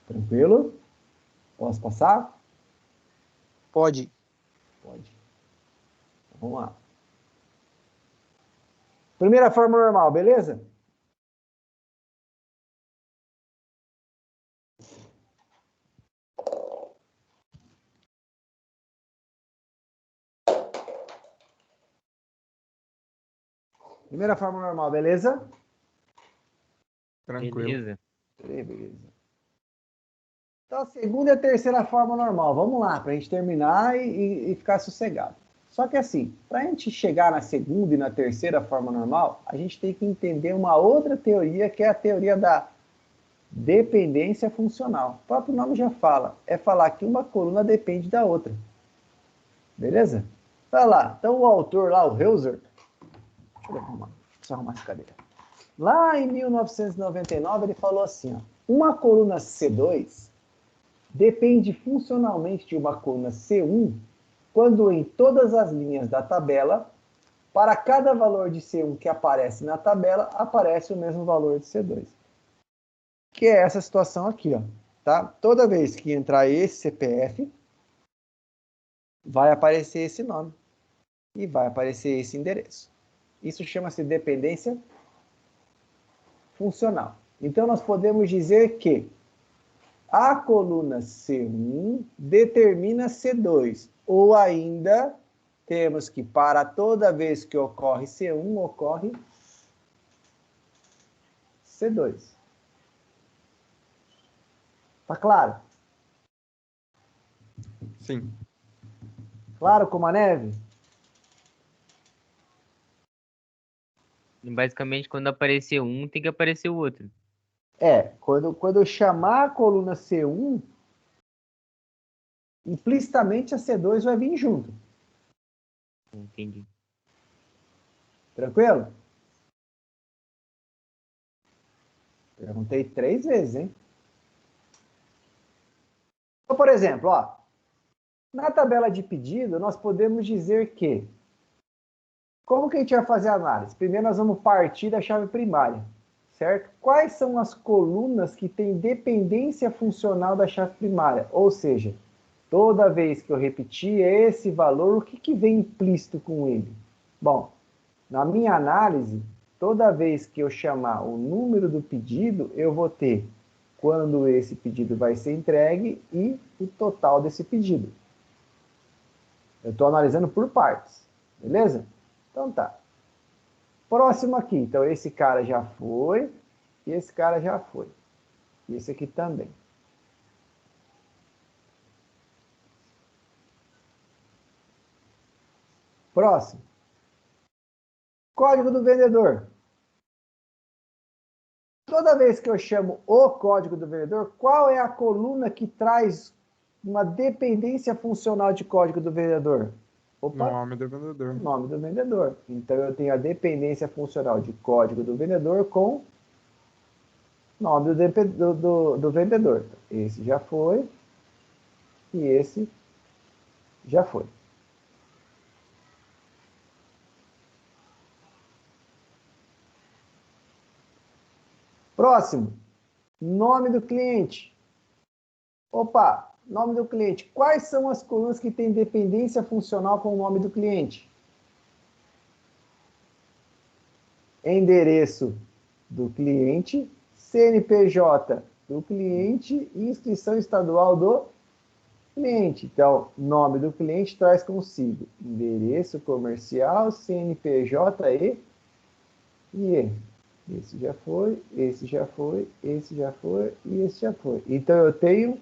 Tranquilo? Posso passar? Pode. Pode. Então, vamos lá. Primeira forma normal, beleza? Primeira forma normal, beleza? Tranquilo. Beleza. Beleza. Então, a segunda e a terceira forma normal. Vamos lá, para a gente terminar e ficar sossegado. Só que assim, para a gente chegar na segunda e na terceira forma normal, a gente tem que entender uma outra teoria, que é a teoria da dependência funcional. O próprio nome já fala. É falar que uma coluna depende da outra. Beleza? Vai lá. Então, o autor lá, o Hauser, deixa eu arrumar essa cadeira. Lá em 1999, ele falou assim, ó, uma coluna C2 depende funcionalmente de uma coluna C1 quando em todas as linhas da tabela, para cada valor de C1 que aparece na tabela, aparece o mesmo valor de C2. Que é essa situação aqui, ó, tá? Toda vez que entrar esse CPF, vai aparecer esse nome e vai aparecer esse endereço. Isso chama-se dependência funcional. Então, nós podemos dizer que a coluna C1 determina C2, ou ainda temos que, para toda vez que ocorre C1, ocorre C2. Tá claro? Sim. Claro como a neve? Basicamente, quando aparecer um, tem que aparecer o outro. Quando eu chamar a coluna C1, implicitamente a C2 vai vir junto. Entendi. Tranquilo? Perguntei 3 vezes, hein? Então, por exemplo, ó, na tabela de pedido, nós podemos dizer que, como que a gente vai fazer a análise? Primeiro nós vamos partir da chave primária, certo? Quais são as colunas que têm dependência funcional da chave primária? Ou seja, toda vez que eu repetir esse valor, o que vem implícito com ele? Bom, na minha análise, toda vez que eu chamar o número do pedido, eu vou ter quando esse pedido vai ser entregue e o total desse pedido. Eu estou analisando por partes, beleza? Então tá. Próximo aqui, então esse cara já foi, e esse cara já foi. E esse aqui também. Próximo. Código do vendedor. Toda vez que eu chamo o código do vendedor, qual é a coluna que traz uma dependência funcional de código do vendedor? Opa, Nome do vendedor. o nome do vendedor. Então, eu tenho a dependência funcional de código do vendedor com nome do vendedor. Esse já foi e esse já foi. Próximo, nome do cliente. Opa, nome do cliente. Quais são as colunas que têm dependência funcional com o nome do cliente? Endereço do cliente, CNPJ do cliente e inscrição estadual do cliente. Então, nome do cliente traz consigo endereço comercial, CNPJ e IE. Esse já foi, esse já foi, esse já foi e esse já foi. Então, eu tenho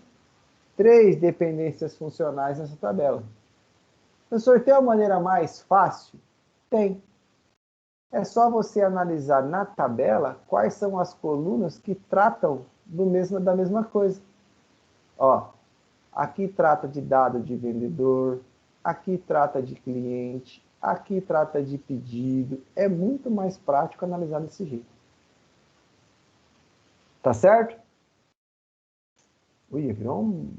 3 dependências funcionais nessa tabela. Professor, tem uma maneira mais fácil? Tem. É só você analisar na tabela quais são as colunas que tratam da mesma coisa. Ó, Aqui trata de dado de vendedor, aqui trata de cliente, aqui trata de pedido. É muito mais prático analisar desse jeito. Tá certo? Ui, virou um...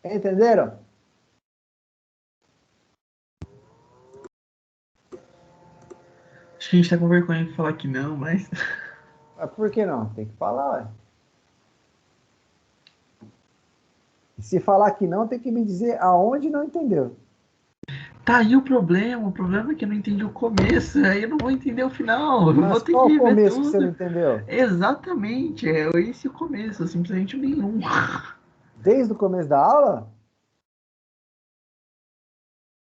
Entenderam? Acho que a gente tá com vergonha de falar que não, mas. Mas por que não? Tem que falar, ué. E se falar que não, tem que me dizer aonde não entendeu. Tá aí o problema. O problema é que eu não entendi o começo. Aí eu não vou entender o final. Eu vou Mas ter qual que o rever começo que você não tudo. entendeu? Exatamente. É esse o começo. Simplesmente nenhum. Desde o começo da aula?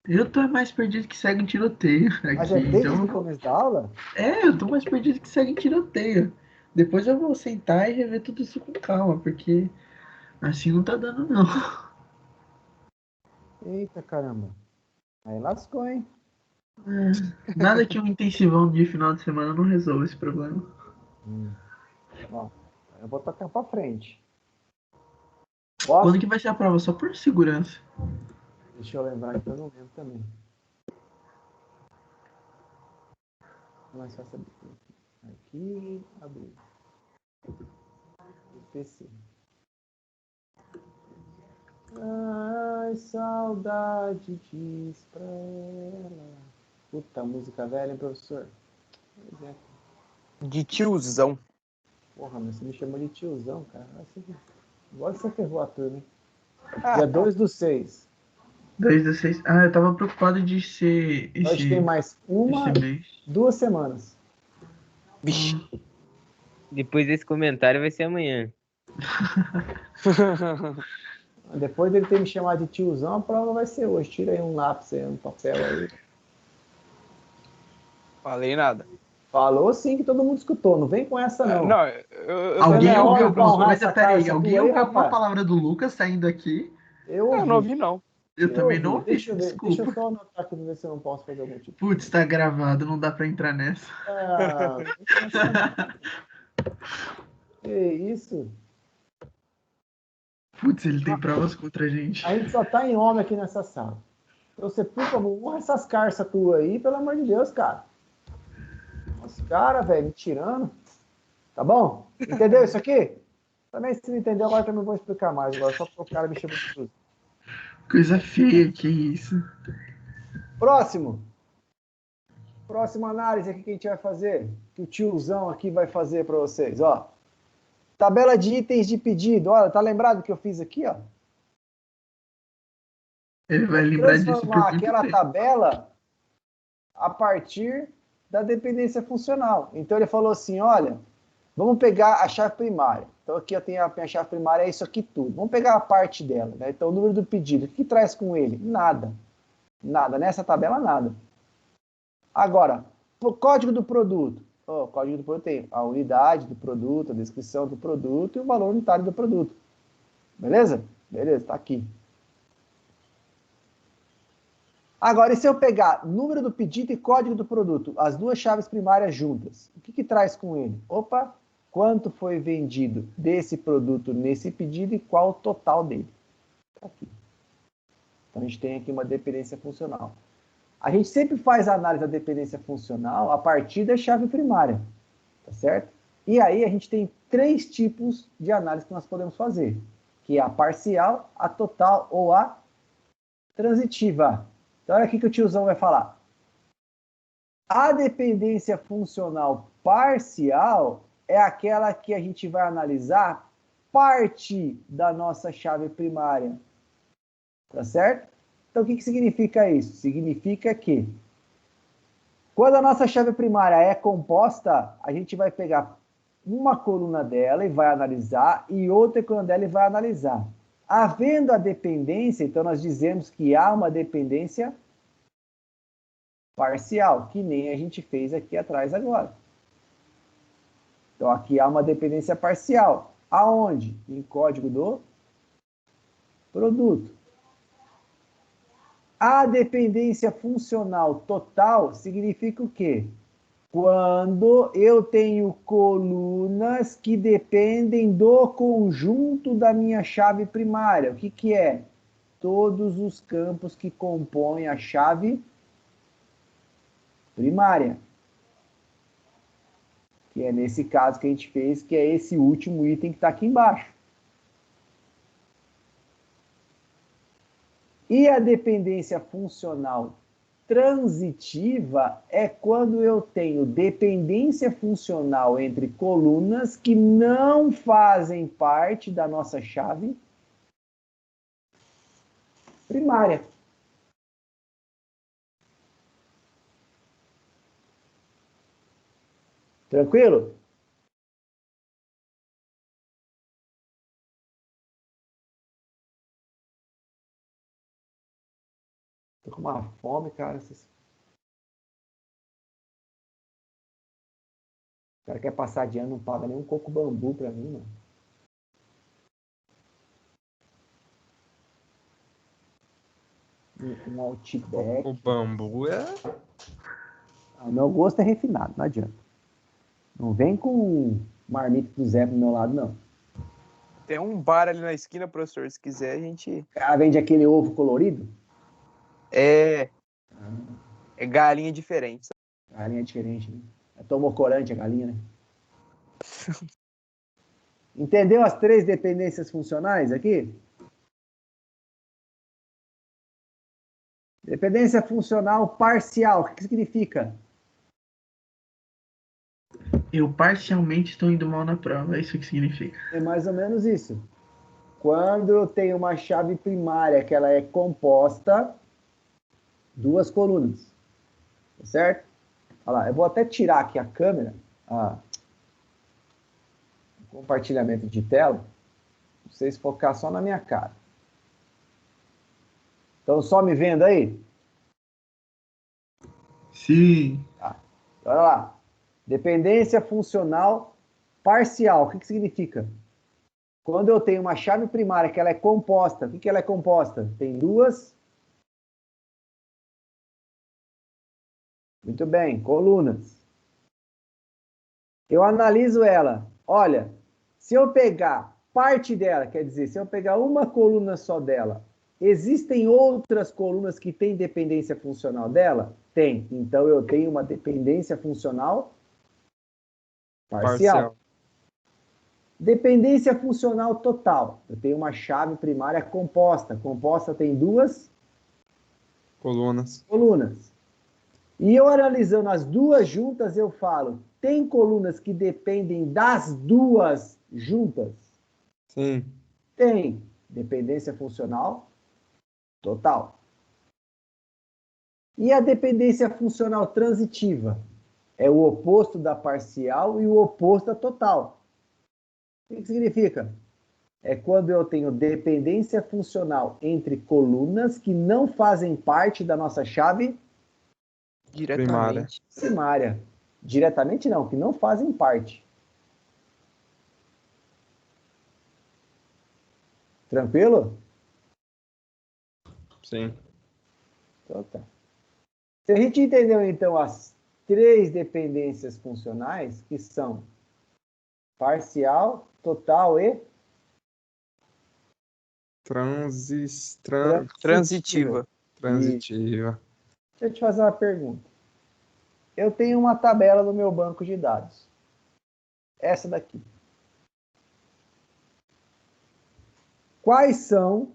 Eu tô mais perdido que segue em tiroteio Mas aqui. é desde o Então. começo da aula? Eu tô mais perdido que segue em tiroteio. Depois eu vou sentar e rever tudo isso com calma, porque assim não tá dando, não. Eita caramba. Aí lascou, hein? Nada que um intensivão de final de semana não resolva esse problema. Bom, eu vou tocar pra frente. Quando Posso? que vai ser a prova? Só por segurança. Deixa eu lembrar que eu não lembro também. Mais fácil abrir. Aqui, abrir. PC. Ai, saudade diz pra ela. Puta, música velha, hein, professor? Pois é. De tiozão. Porra, mas você me chamou de tiozão, cara. Agora você ferrou a turma, hein? Dia 2/6. 2 do 6. Ah, eu tava preocupado de ser Então a gente tem mais esse mês. 2 semanas. Vixe. Depois desse comentário vai ser amanhã. Depois dele ter me chamado de tiozão, a prova vai ser hoje. Tira aí um lápis aí, um papel aí. Falei nada. Falou sim que todo mundo escutou. Não vem com essa, não. Não, eu Alguém não é ouviu? homem pra honrar Mas essa peraí, carça alguém tua aí, ouviu alguma rapaz? palavra do Lucas saindo aqui? Eu eu não ouvi. ouvi, não. Eu também não ouvi, Deixa eu ver. Deixa eu desculpa. só anotar aqui pra ver se eu não posso fazer algum tipo. Putz, tá gravado, não dá pra entrar nessa. Ah, não vem com essa, não. Que isso? Putz, ele tem provas contra a gente. A gente só tá em homem aqui nessa sala. Então você, por favor, honra essas carças tuas aí, pelo amor de Deus, cara. Os caras, velho, me tirando. Tá bom? Entendeu isso aqui? Também se não entendeu, agora também vou explicar mais. Agora só porque o cara me chamou de tudo. Coisa feia, que isso. Próximo. Próxima análise aqui que a gente vai fazer. Que o tiozão aqui vai fazer para vocês, ó. Tabela de itens de pedido. Olha, tá lembrado que eu fiz aqui, ó? Ele vai lembrar disso por Transformar muito aquela tempo. tabela a partir da dependência funcional. Então ele falou assim, olha, vamos pegar a chave primária. Então aqui eu tenho a minha chave primária, é isso aqui tudo. Vamos pegar a parte dela, né? Então o número do pedido, o que traz com ele? Nada. Nada. Nessa tabela, nada. Agora, o código do produto. O código do produto tem a unidade do produto, a descrição do produto e o valor unitário do produto. Beleza? Beleza, tá aqui. Agora, e se eu pegar número do pedido e código do produto, as duas chaves primárias juntas, o que traz com ele? Opa, quanto foi vendido desse produto nesse pedido e qual o total dele? Tá aqui. Então, a gente tem aqui uma dependência funcional. A gente sempre faz a análise da dependência funcional a partir da chave primária, tá certo? E aí a gente tem 3 tipos de análise que nós podemos fazer, que é a parcial, a total ou a transitiva. Então, olha aqui que o tiozão vai falar. A dependência funcional parcial é aquela que a gente vai analisar parte da nossa chave primária. Tá certo? Então, o que significa isso? Significa que quando a nossa chave primária é composta, a gente vai pegar uma coluna dela e vai analisar, e outra coluna dela e vai analisar. Havendo a dependência, então nós dizemos que há uma dependência parcial, que nem a gente fez aqui atrás agora. Então aqui há uma dependência parcial. Aonde? Em código do produto. A dependência funcional total significa o quê? Quando eu tenho colunas que dependem do conjunto da minha chave primária. O que que é? Todos os campos que compõem a chave primária. Que é nesse caso que a gente fez, que é esse último item que está aqui embaixo. E a dependência funcional transitiva é quando eu tenho dependência funcional entre colunas que não fazem parte da nossa chave primária. Tranquilo? Tô com uma fome, cara. O cara quer passar de ano, não paga nem um coco bambu pra mim, mano. Um Outback. O bambu é. O meu gosto é refinado, não adianta. Não vem com marmita do Zé pro meu lado, não. Tem um bar ali na esquina, professor, se quiser a gente... O cara vende aquele ovo colorido? É galinha diferente. A galinha é diferente, né? É tomocorante a galinha, né? Entendeu as 3 dependências funcionais aqui? Dependência funcional parcial. O que significa? Eu parcialmente estou indo mal na prova, é isso que significa. É mais ou menos isso. Quando eu tenho uma chave primária que ela é composta, 2 colunas. Tá certo? Olha lá, eu vou até tirar aqui a câmera, compartilhamento de tela, pra vocês focar só na minha cara. Estão só me vendo aí? Sim. Tá. Olha lá. Dependência funcional parcial. O que significa? Quando eu tenho uma chave primária que ela é composta, o que ela é composta? Tem 2. Muito bem, colunas. Eu analiso ela. Olha, se eu pegar parte dela, quer dizer, se eu pegar uma coluna só dela, existem outras colunas que têm dependência funcional dela? Tem. Então eu tenho uma dependência funcional parcial. Dependência funcional total. Eu tenho uma chave primária composta. Composta tem 2 colunas. E eu analisando as 2 juntas, eu falo, tem colunas que dependem das 2 juntas? Sim. Tem. Dependência funcional total. E a dependência funcional transitiva? É o oposto da parcial e o oposto da total. O que significa? É quando eu tenho dependência funcional entre colunas que não fazem parte da nossa chave Diretamente. primária. Diretamente não, que não fazem parte. Tranquilo? Sim. Então tá. Se a gente entendeu então as 3 dependências funcionais, que são parcial, total e Transitiva. transitiva. Deixa eu te fazer uma pergunta. Eu tenho uma tabela no meu banco de dados. Essa daqui. Quais são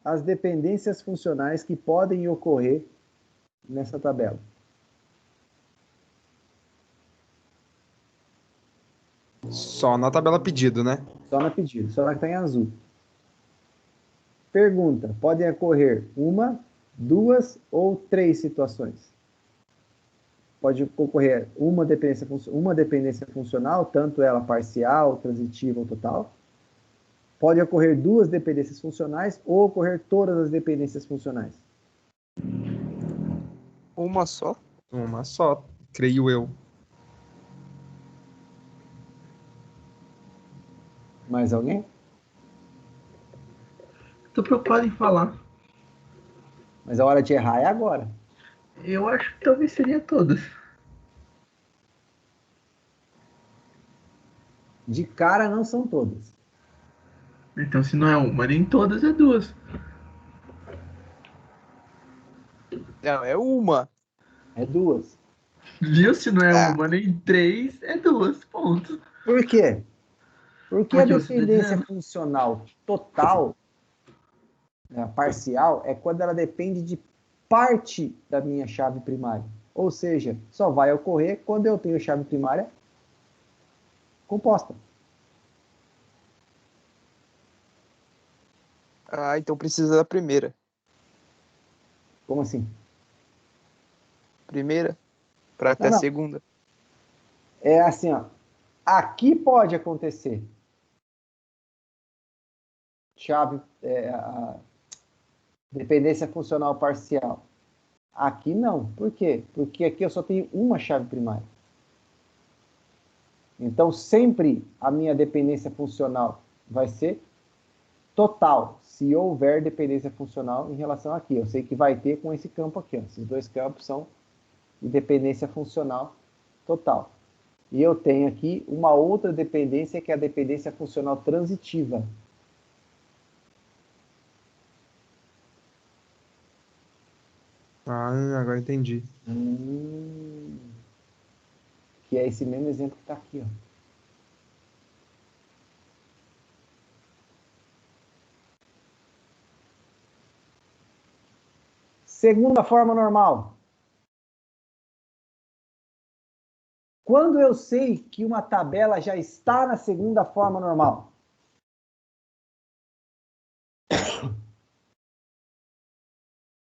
as dependências funcionais que podem ocorrer nessa tabela? Só na tabela pedido, né? Só na pedido, só na que está em azul. Pergunta: podem ocorrer 1, 2 ou 3 situações? Pode ocorrer uma dependência funcional, tanto ela parcial, transitiva ou total. Pode ocorrer 2 dependências funcionais ou ocorrer todas as dependências funcionais. Uma só? Uma só, creio eu. Mais alguém? Tô preocupado em falar. Mas a hora de errar é agora. Eu acho que talvez seria todas. De cara não são todas. Então, se não é uma, nem todas, é duas. Não, é uma. É duas. Viu? Se não é Ah, uma, nem três, é duas. Ponto. Por quê? Porque a Porque você tá dependência dizendo. funcional total, né, parcial, é quando ela depende de parte da minha chave primária. Ou seja, só vai ocorrer quando eu tenho chave primária composta. então precisa da primeira. Como assim? Primeira para ter Não, a não. segunda. É assim, ó. Aqui pode acontecer. Chave, a dependência funcional parcial. Aqui não. Por quê? Porque aqui eu só tenho uma chave primária. Então, sempre a minha dependência funcional vai ser total, se houver dependência funcional em relação aqui. Eu sei que vai ter com esse campo aqui. Ó. Esses dois campos são de dependência funcional total. E eu tenho aqui uma outra dependência, que é a dependência funcional transitiva. Ah, agora entendi. Que é esse mesmo exemplo que está aqui. Ó. Segunda forma normal. Quando eu sei que uma tabela já está na segunda forma normal?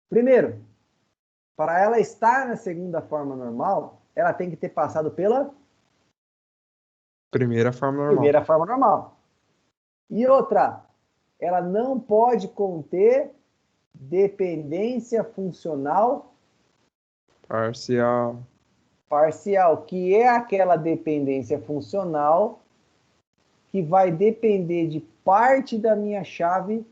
Primeiro, para ela estar na segunda forma normal, ela tem que ter passado pela Primeira forma normal. primeira forma normal. E outra, ela não pode conter dependência funcional Parcial. parcial, que é aquela dependência funcional que vai depender de parte da minha chave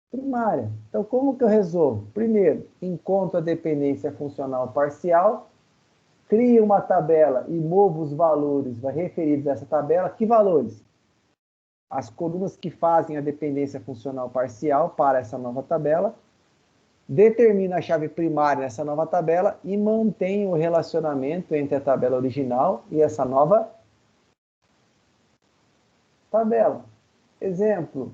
primária. Então, como que eu resolvo? Primeiro, encontro a dependência funcional parcial, crio uma tabela e movo os valores referidos a essa tabela. Que valores? As colunas que fazem a dependência funcional parcial para essa nova tabela, determino a chave primária nessa nova tabela e mantenho o relacionamento entre a tabela original e essa nova tabela. Exemplo,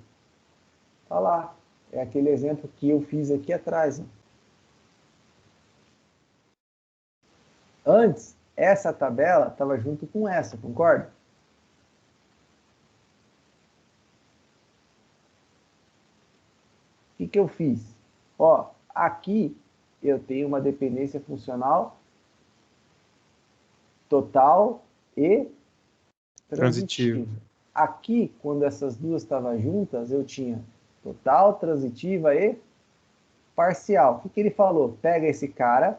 tá lá. É aquele exemplo que eu fiz aqui atrás. Ó. Antes, essa tabela estava junto com essa, concorda? O que eu fiz? Ó, aqui eu tenho uma dependência funcional total e transitiva. Aqui, quando essas duas estavam juntas, eu tinha total, transitiva e parcial. O que ele falou? Pega esse cara,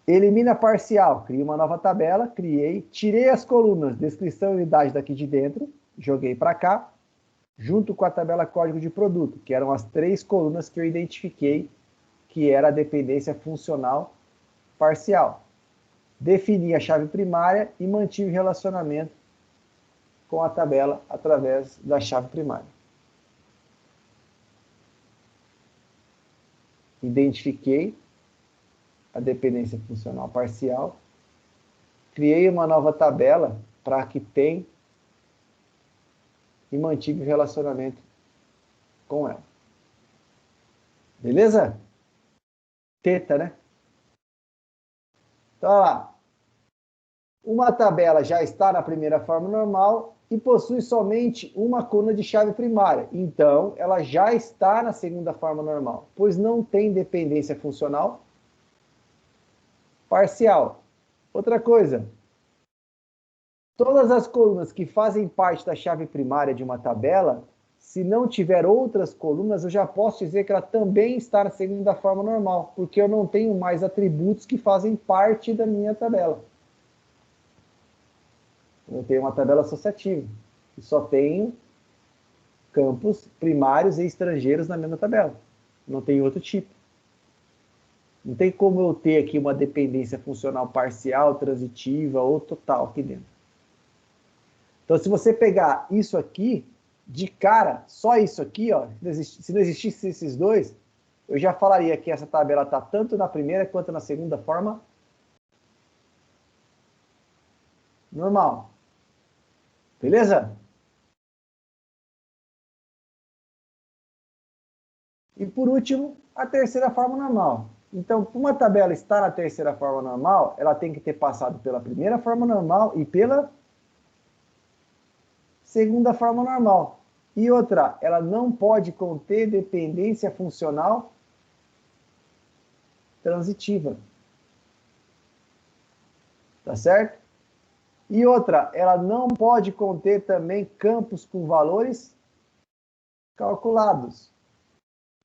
elimina parcial, cria uma nova tabela, criei, tirei as colunas, descrição e unidade daqui de dentro, joguei para cá, junto com a tabela código de produto, que eram as 3 colunas que eu identifiquei que era a dependência funcional parcial. Defini a chave primária e mantive o relacionamento com a tabela através da chave primária. Identifiquei a dependência funcional parcial, criei uma nova tabela para que tem e mantive o relacionamento com ela. Beleza? Teta, né? Então, olha lá. Uma tabela já está na primeira forma normal e possui somente uma coluna de chave primária. Então, ela já está na segunda forma normal, pois não tem dependência funcional parcial. Outra coisa, todas as colunas que fazem parte da chave primária de uma tabela, se não tiver outras colunas, eu já posso dizer que ela também está na segunda forma normal, porque eu não tenho mais atributos que fazem parte da minha tabela. Eu tenho uma tabela associativa, e só tenho campos primários e estrangeiros na mesma tabela. Não tem outro tipo. Não tem como eu ter aqui uma dependência funcional parcial, transitiva ou total aqui dentro. Então, se você pegar isso aqui, de cara, só isso aqui, ó, se não existisse esses dois, eu já falaria que essa tabela está tanto na primeira quanto na segunda forma normal. Beleza? E por último, a terceira forma normal. Então, para uma tabela estar na terceira forma normal, ela tem que ter passado pela primeira forma normal e pela segunda forma normal. E outra, ela não pode conter dependência funcional transitiva. Tá certo? E outra, ela não pode conter também campos com valores calculados.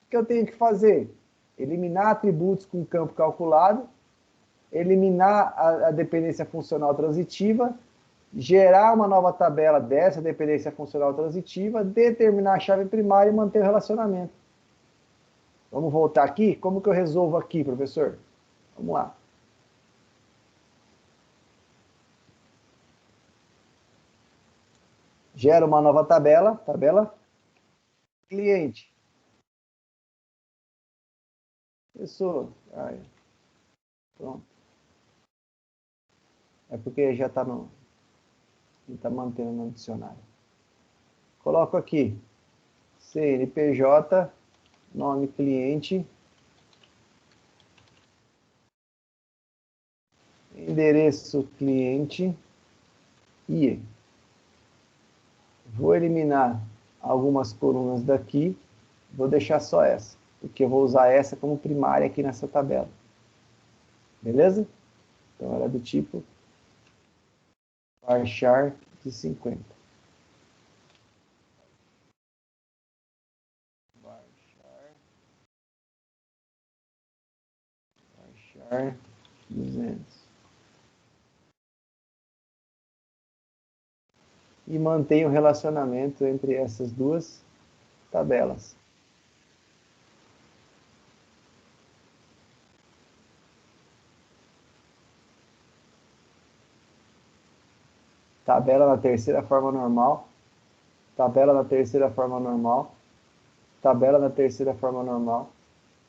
O que eu tenho que fazer? Eliminar atributos com campo calculado, eliminar a dependência funcional transitiva, gerar uma nova tabela dessa dependência funcional transitiva, determinar a chave primária e manter o relacionamento. Vamos voltar aqui? Como que eu resolvo aqui, professor? Vamos lá. Gera uma nova tabela, cliente. Pessoa. Pronto. É porque já está no... está mantendo no dicionário. Coloco aqui. CNPJ, nome cliente, endereço cliente, IE. Vou eliminar algumas colunas daqui, vou deixar só essa, porque eu vou usar essa como primária aqui nessa tabela. Beleza? Então, ela é do tipo varchar de 50. Varchar 200. E mantenho o relacionamento entre essas duas tabelas. Tabela na terceira forma normal, tabela na terceira forma normal, tabela na terceira forma normal,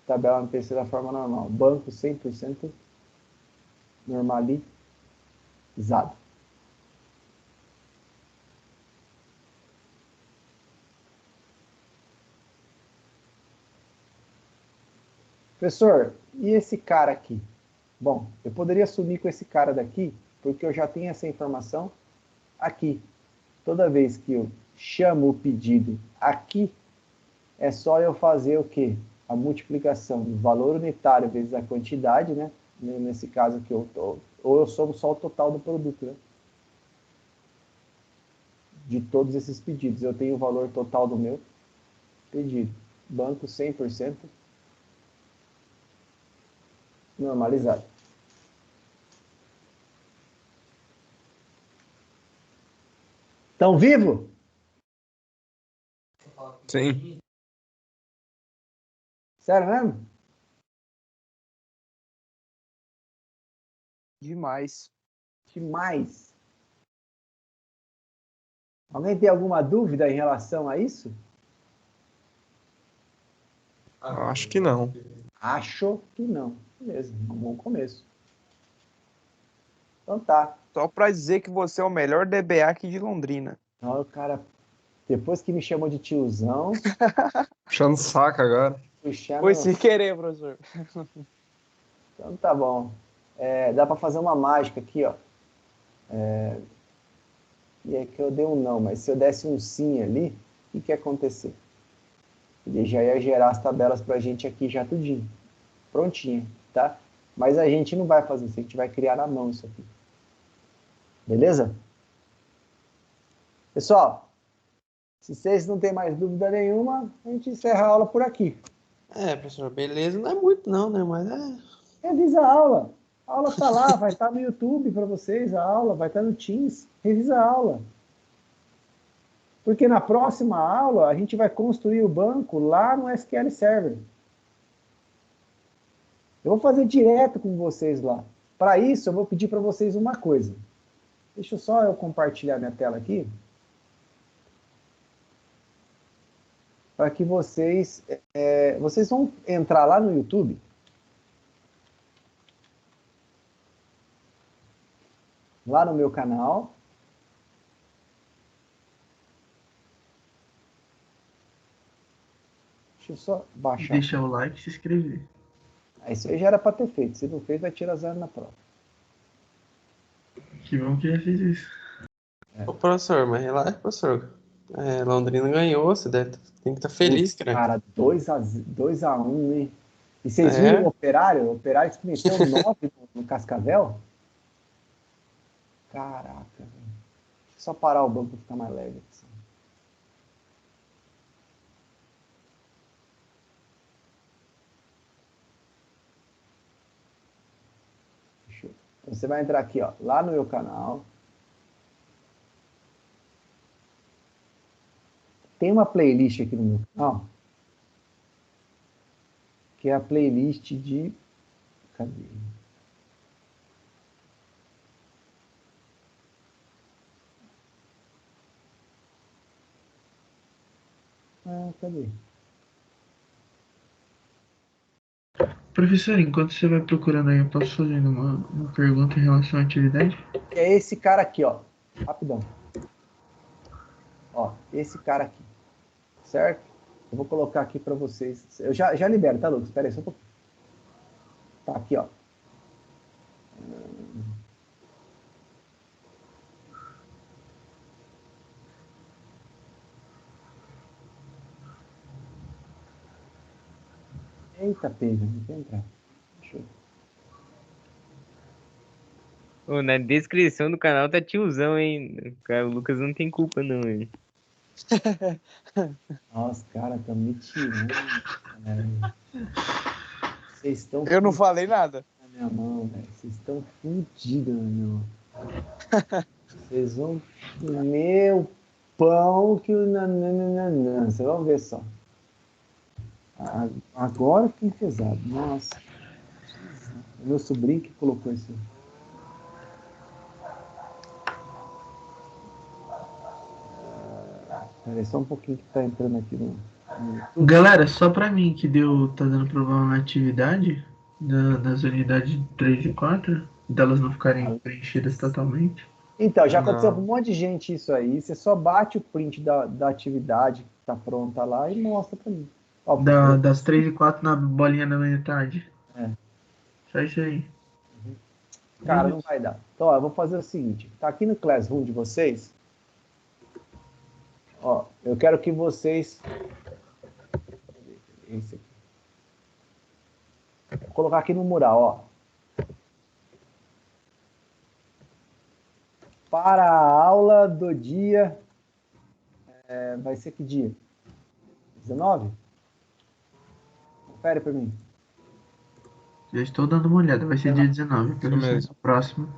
tabela na terceira forma normal. Banco 100% normalizado. Professor, e esse cara aqui? Bom, eu poderia assumir com esse cara daqui, porque eu já tenho essa informação aqui. Toda vez que eu chamo o pedido aqui, é só eu fazer o quê? A multiplicação do valor unitário vezes a quantidade, né? Nesse caso aqui, ou eu somo só o total do produto, né? De todos esses pedidos. Eu tenho o valor total do meu pedido. Banco 100% normalizado. Estão vivo? Sim. Sério mesmo? Demais. Demais. Alguém tem alguma dúvida em relação a isso? Eu acho que não. Acho que não. Beleza, um bom começo. Então tá. Só pra dizer que você é o melhor DBA aqui de Londrina. Então, o cara, depois que me chamou de tiozão, Puxando o saco agora. puxando... Foi sem querer, professor. Então tá bom. Dá para fazer uma mágica aqui, ó. E é que eu dei um não, mas se eu desse um sim ali, o que ia acontecer? Ele já ia gerar as tabelas pra gente aqui já tudinho. Prontinho, tá? Mas a gente não vai fazer isso, a gente vai criar na mão isso aqui. Beleza? Pessoal, se vocês não têm mais dúvida nenhuma, a gente encerra a aula por aqui. Professor, beleza. Não é muito não, né? Mas Revisa a aula. A aula está lá, vai estar no YouTube para vocês, a aula vai estar no Teams. Revisa a aula. Porque na próxima aula, a gente vai construir o banco lá no SQL Server. Eu vou fazer direto com vocês lá. Para isso, eu vou pedir para vocês uma coisa. Deixa só eu compartilhar minha tela aqui. para que vocês vão entrar lá no YouTube. Lá no meu canal. Deixa eu só baixar. Deixar o like e se inscrever. Isso aí já era para ter feito. Se não fez, vai tirar 0 na prova. Que bom que já fiz isso. Ô, professor, mas relaxa, professor. Londrina ganhou, você tem que estar feliz, cara. Cara, 2-1, hein? E vocês viram o Operário? O Operário que meteu 9 no Cascavel? Caraca, velho. Deixa eu só parar o banco para ficar mais leve. Você vai entrar aqui, ó, lá no meu canal. Tem uma playlist aqui no meu canal, que é a playlist de... Cadê? Cadê? Professor, enquanto você vai procurando aí, eu posso fazer uma pergunta em relação à atividade? É esse cara aqui, ó. Rapidão. Ó, esse cara aqui. Certo? Eu vou colocar aqui para vocês. Eu já libero, tá, Lucas? Espera aí só um pouquinho. Tá aqui, ó. Eita, Pedro, não quer entrar. Deixa eu... Ô, na descrição do canal tá tiozão, hein? O Lucas não tem culpa, não, hein? Nossa, cara, tá me tirando. Vocês estão... Eu não falei nada. Na minha mão, velho. Vocês estão fodidos na minha mão. Vocês vão comer o pão que o nananana. Vocês vão ver só. Agora fiquei pesado. Nossa. O meu sobrinho que colocou isso. Peraí, só um pouquinho que tá entrando aqui no YouTube. Galera, só pra mim que tá dando problema na atividade das unidades 3 e 4, delas não ficarem preenchidas totalmente. Então, já aconteceu com um monte de gente isso aí. Você só bate o print da atividade que tá pronta lá e mostra pra mim. Ó, Das 3 e 4 na bolinha da metade. Só isso aí. Cara, não vai dar. Então, ó, eu vou fazer o seguinte. Tá aqui no Classroom de vocês. Ó, eu quero que vocês... Esse aqui. Vou colocar aqui no mural, ó. Para a aula do dia... vai ser que dia? 19? Confere para mim. Já estou dando uma olhada. Vai ser dia 19. Isso mesmo. Próximo.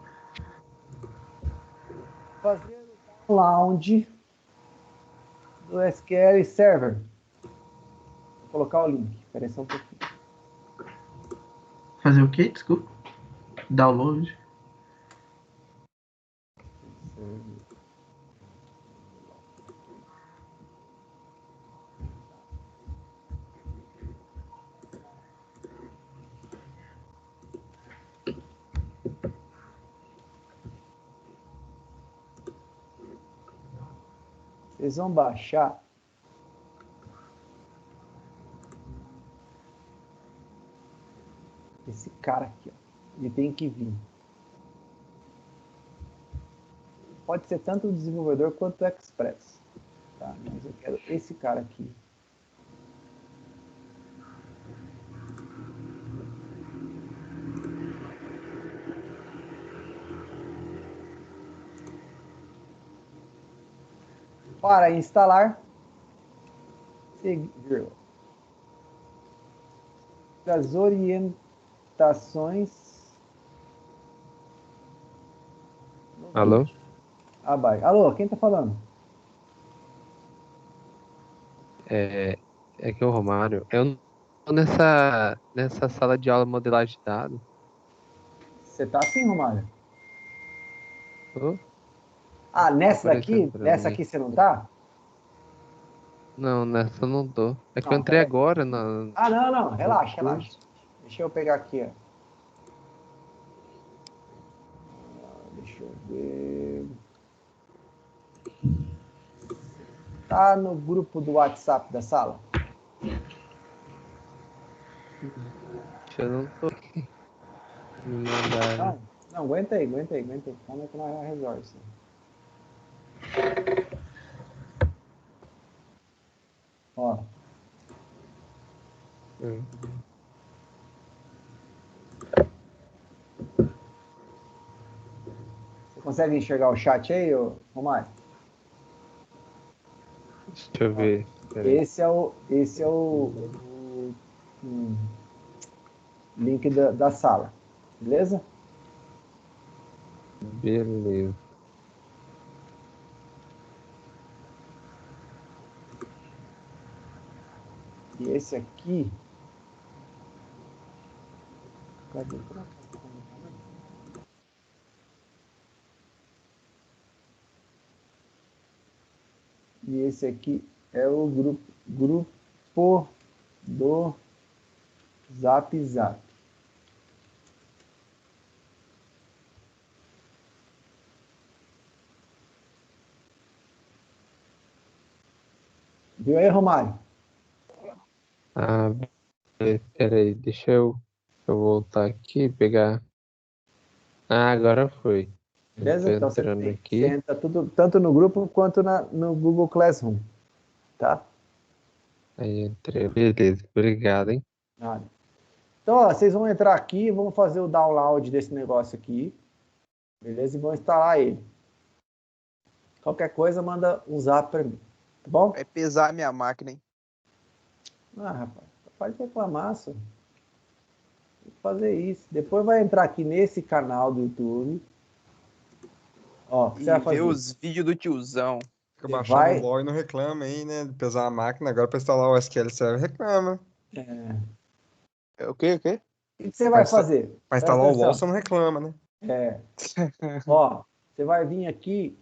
Fazer o download do SQL Server. Vou colocar o link. Espera aí só um pouquinho. Fazer o quê? Desculpa. Download. Vocês vão baixar esse cara aqui, ó. Ele tem que vir. Pode ser tanto o desenvolvedor quanto o Express. Tá? Mas eu quero esse cara aqui. Para instalar, seguir as orientações. Alô? Alô, quem tá falando? É que o Romário. Eu não tô nessa sala de aula modelagem de dados. Você tá assim, Romário? Ô, Ah, nessa aparecendo daqui? pra Nessa mim. aqui você não tá? Não, nessa eu não tô. É que eu Não, entrei peraí. agora na. Ah, não. Relaxa, curso. relaxa. Deixa eu pegar aqui, ó. Deixa eu ver. Tá no grupo do WhatsApp da sala? Eu não tô. Me mandaram. Não, aguenta aí. Calma que nós resolve isso. Ó, Hum. você consegue enxergar o chat aí, Romário? Deixa eu ver. Peraí. Esse é o link da sala, beleza? Beleza. E esse aqui. Cadê? E esse aqui é o grupo do Zap Zap. Viu aí, Romário? Ah, peraí, deixa eu voltar aqui e pegar. Ah, agora foi. Beleza? Tô Então entrando você aqui. entra tudo, tanto no grupo quanto no Google Classroom. Tá? Aí entrei. Beleza, obrigado, hein? Nada. Então, ó, vocês vão entrar aqui, vão fazer o download desse negócio aqui, beleza? E vão instalar ele. Qualquer coisa, manda um zap para mim, tá bom? Vai pesar a minha máquina, hein? Ah, rapaz, pode reclamar, só. Tem que fazer isso. Depois vai entrar aqui nesse canal do YouTube. Ó, o que E você vai ver fazer? os vídeos do tiozão. Fica Você baixando vai- o LOL e não reclama aí, né? De pesar a máquina. Agora para instalar o SQL Server reclama. É o quê? O quê? O que você Para vai fazer? Presta instalar o LOL atenção. você não reclama, né? Ó, você vai vir aqui.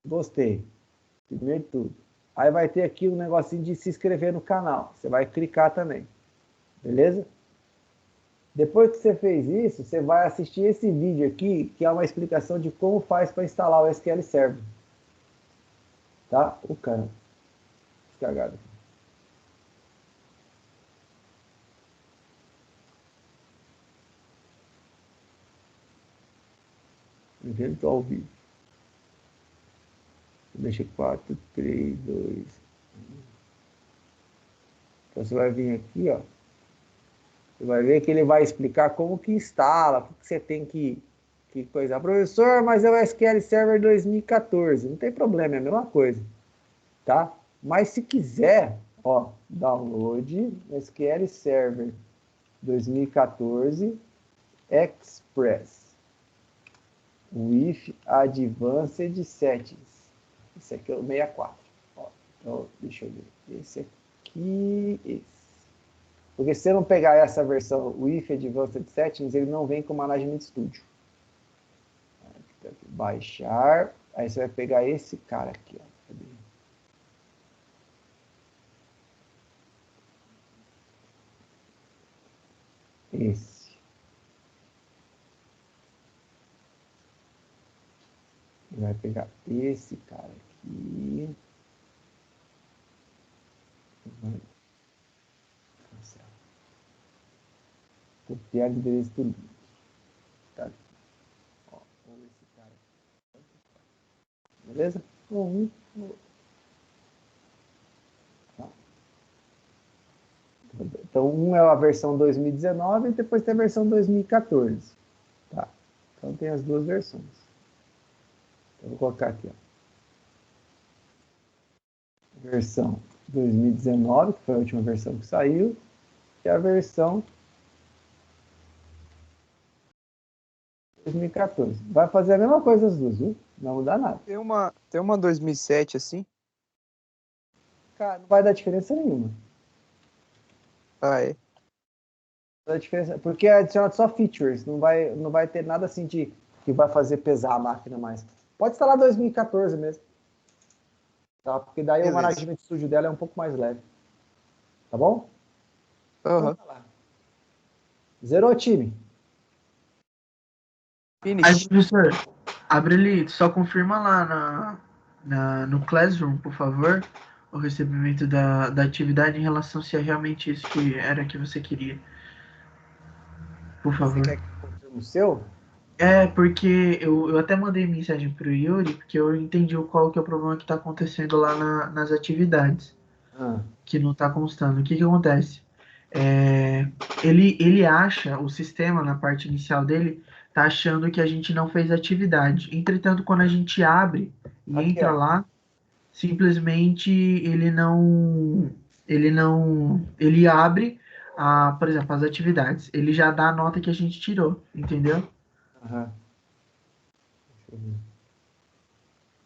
Gostei. Primeiro de tudo. Aí vai ter aqui um negocinho de se inscrever no canal. Você vai clicar também. Beleza? Depois que você fez isso, você vai assistir esse vídeo aqui, que é uma explicação de como faz para instalar o SQL Server. Tá? O cara. Cagado. Evento ao vivo. Deixa 4, 3, 2. Então você vai vir aqui, ó. Você vai ver que ele vai explicar como que instala, o que você tem que coisar. Professor, mas é o SQL Server 2014. Não tem problema, é a mesma coisa. Tá? Mas se quiser, ó, download SQL Server 2014 Express with Advanced Settings. Esse aqui é o 64. Ó, então, deixa eu ver. Esse aqui, esse. Porque se você não pegar essa versão with Advanced Settings, ele não vem com Management Studio. Baixar, aí você vai pegar esse cara aqui, ó. Cadê? Esse. Vai pegar esse cara aqui. Vai copiar o endereço do link. Tá aqui. Ó, esse cara aqui. Beleza? Tá. Então, um é a versão 2019 e depois tem a versão 2014. Tá? Então, tem as duas versões. Então, vou colocar aqui, ó. Versão 2019, que foi a última versão que saiu, e a versão 2014. Vai fazer a mesma coisa as duas, viu? Não muda nada. Tem uma 2007 assim? Cara, não vai dar diferença nenhuma. Ah, é. Não dá diferença, porque é adicionado só features, não vai ter nada assim que vai fazer pesar a máquina mais. Pode instalar 2014 mesmo. tá? Porque daí Beleza. o management sujo dela é um pouco mais leve. Tá bom? Aham. Então tá lá. Zerou o time. Aí, Finish. professor, Abrelito, só confirma lá no Classroom, por favor, o recebimento da atividade em relação se é realmente isso que era que você queria. Por Você favor. quer que eu confirme o seu? É, porque eu até mandei mensagem pro Yuri, porque eu entendi qual que é o problema que tá acontecendo lá nas atividades, Ah, que não tá constando. O que que acontece? É, ele acha, o sistema na parte inicial dele, tá achando que a gente não fez atividade. Entretanto, quando a gente abre e aqui, entra ó. lá, simplesmente ele abre, por exemplo, as atividades. Ele já dá a nota que a gente tirou, entendeu? Aham. Deixa eu ver.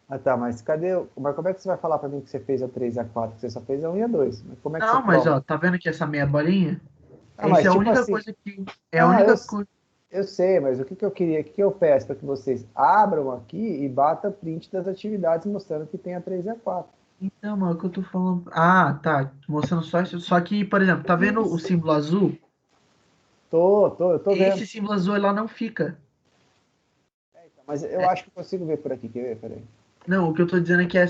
Ah, tá, mas cadê? Mas como é que você vai falar pra mim que você fez a 3 e a 4? Que você só fez a 1 e a 2? Mas como é que você Não, mas prova? ó, tá vendo que essa meia bolinha? Ah, Essa mas é a tipo única assim. coisa que. É a Não, única coisa. eu sei, mas o que que eu queria, o que que eu peço para que vocês abram aqui e bata print das atividades mostrando que tem a 3 e a 4. Então, mano, é o que eu tô falando. Ah, tá. Mostrando só isso. Só que, por exemplo, tá vendo o Isso. símbolo azul? Eu tô vendo. Esse símbolo azul lá não fica. Mas eu É, acho que eu consigo ver por aqui, quer ver? Peraí. não, o que eu tô dizendo é que Não,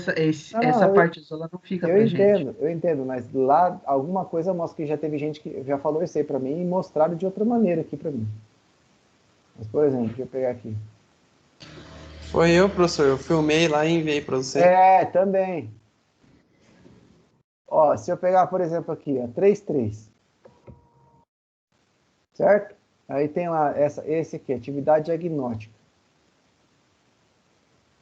essa parte azul ela não fica pra gente. eu entendo, mas lá alguma coisa mostra que já teve gente que já falou isso aí para mim e mostraram de outra maneira aqui para mim. Mas, por exemplo, deixa eu pegar aqui. Foi eu, professor. Eu filmei lá e enviei pra você. É, também. Ó, se eu pegar, por exemplo, aqui, ó, 3-3. Certo? Aí tem lá esse aqui, atividade diagnóstica.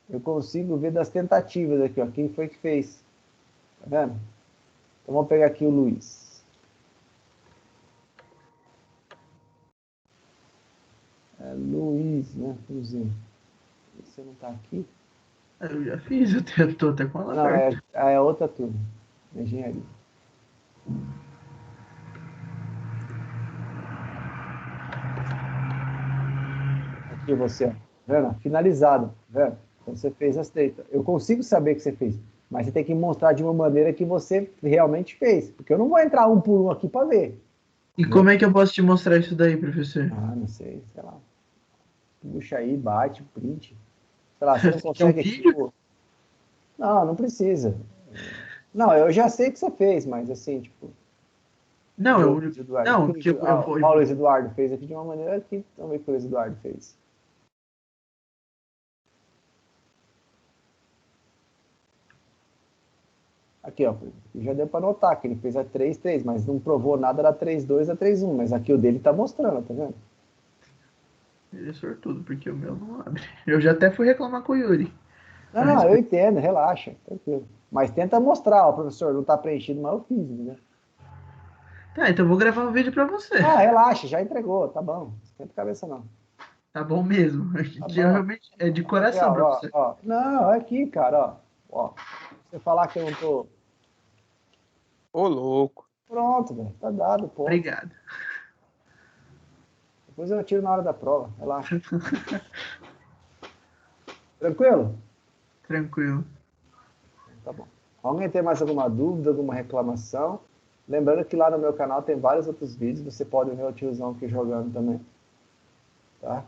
Eu consigo ver das tentativas aqui, ó, quem foi que fez. Tá vendo? Então vamos pegar aqui o Luiz. É Luiz, né? Luizinho. Você não tá aqui? Eu já fiz, eu tô até com ela Não, aberta. é outra turma. Engenharia. Aqui você, ó. Vendo? Finalizado. Vendo? Então você fez as três. Eu consigo saber que você fez, mas você tem que mostrar de uma maneira que você realmente fez. Porque eu não vou entrar um por um aqui para ver. E como é que eu posso te mostrar isso daí, professor? Ah, não sei, sei lá. Puxa aí, bate, print. Sei lá, você não Você quer um consegue aqui. vídeo? Não, não precisa. Não, eu já sei que você fez, mas assim, tipo. Não, Cadê o Luiz Eduardo? O não, que o porque Luiz, eu vou. o Luiz Eduardo fez aqui de uma maneira que também que o Luiz Eduardo fez. Aqui, ó. Já deu para notar que ele fez a 3-3, mas não provou nada da 3-2 a 3-1. Mas aqui o dele tá mostrando, tá vendo? Ele é sortudo, porque o meu não abre. Eu já até fui reclamar com o Yuri. Não, não, eu entendo, relaxa, tranquilo. Mas tenta mostrar, ó, professor, não tá preenchido, mas eu fiz, né? Tá, então eu vou gravar um vídeo pra você. Ah, relaxa, já entregou, tá bom. Não esquenta a cabeça, não. Tá bom mesmo. Tá Que eu bom. realmente é de Aqui, coração, ó, professor. ó. Não, é aqui, cara, ó. Ó. Você falar que eu não tô. Ô, louco. Pronto, velho. Tá dado, pô. Obrigado. Depois eu tiro na hora da prova, relaxa. Tranquilo? Tranquilo. Tá bom. Alguém tem mais alguma dúvida, alguma reclamação? Lembrando que lá no meu canal tem vários outros vídeos, você pode ver o tiozão aqui jogando também. Tá?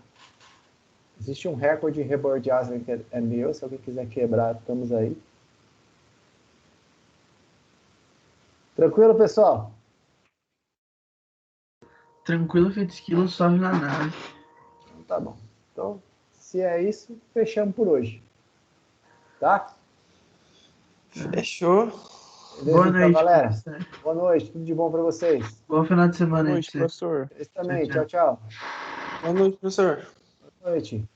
Existe um recorde em reboard Aslan que é meu, se alguém quiser quebrar, estamos aí. Tranquilo, pessoal? Tranquilo, feito esquilo, sobe na nave. Então, tá bom. Então, se é isso, fechamos por hoje. Tá? Fechou. Beleza, Boa então, noite, galera. professor. Boa noite, tudo de bom para vocês. Bom final de Boa semana aí pra noite, você. professor. Vocês também. Tchau, Tchau, tchau. Boa noite, professor. Boa noite.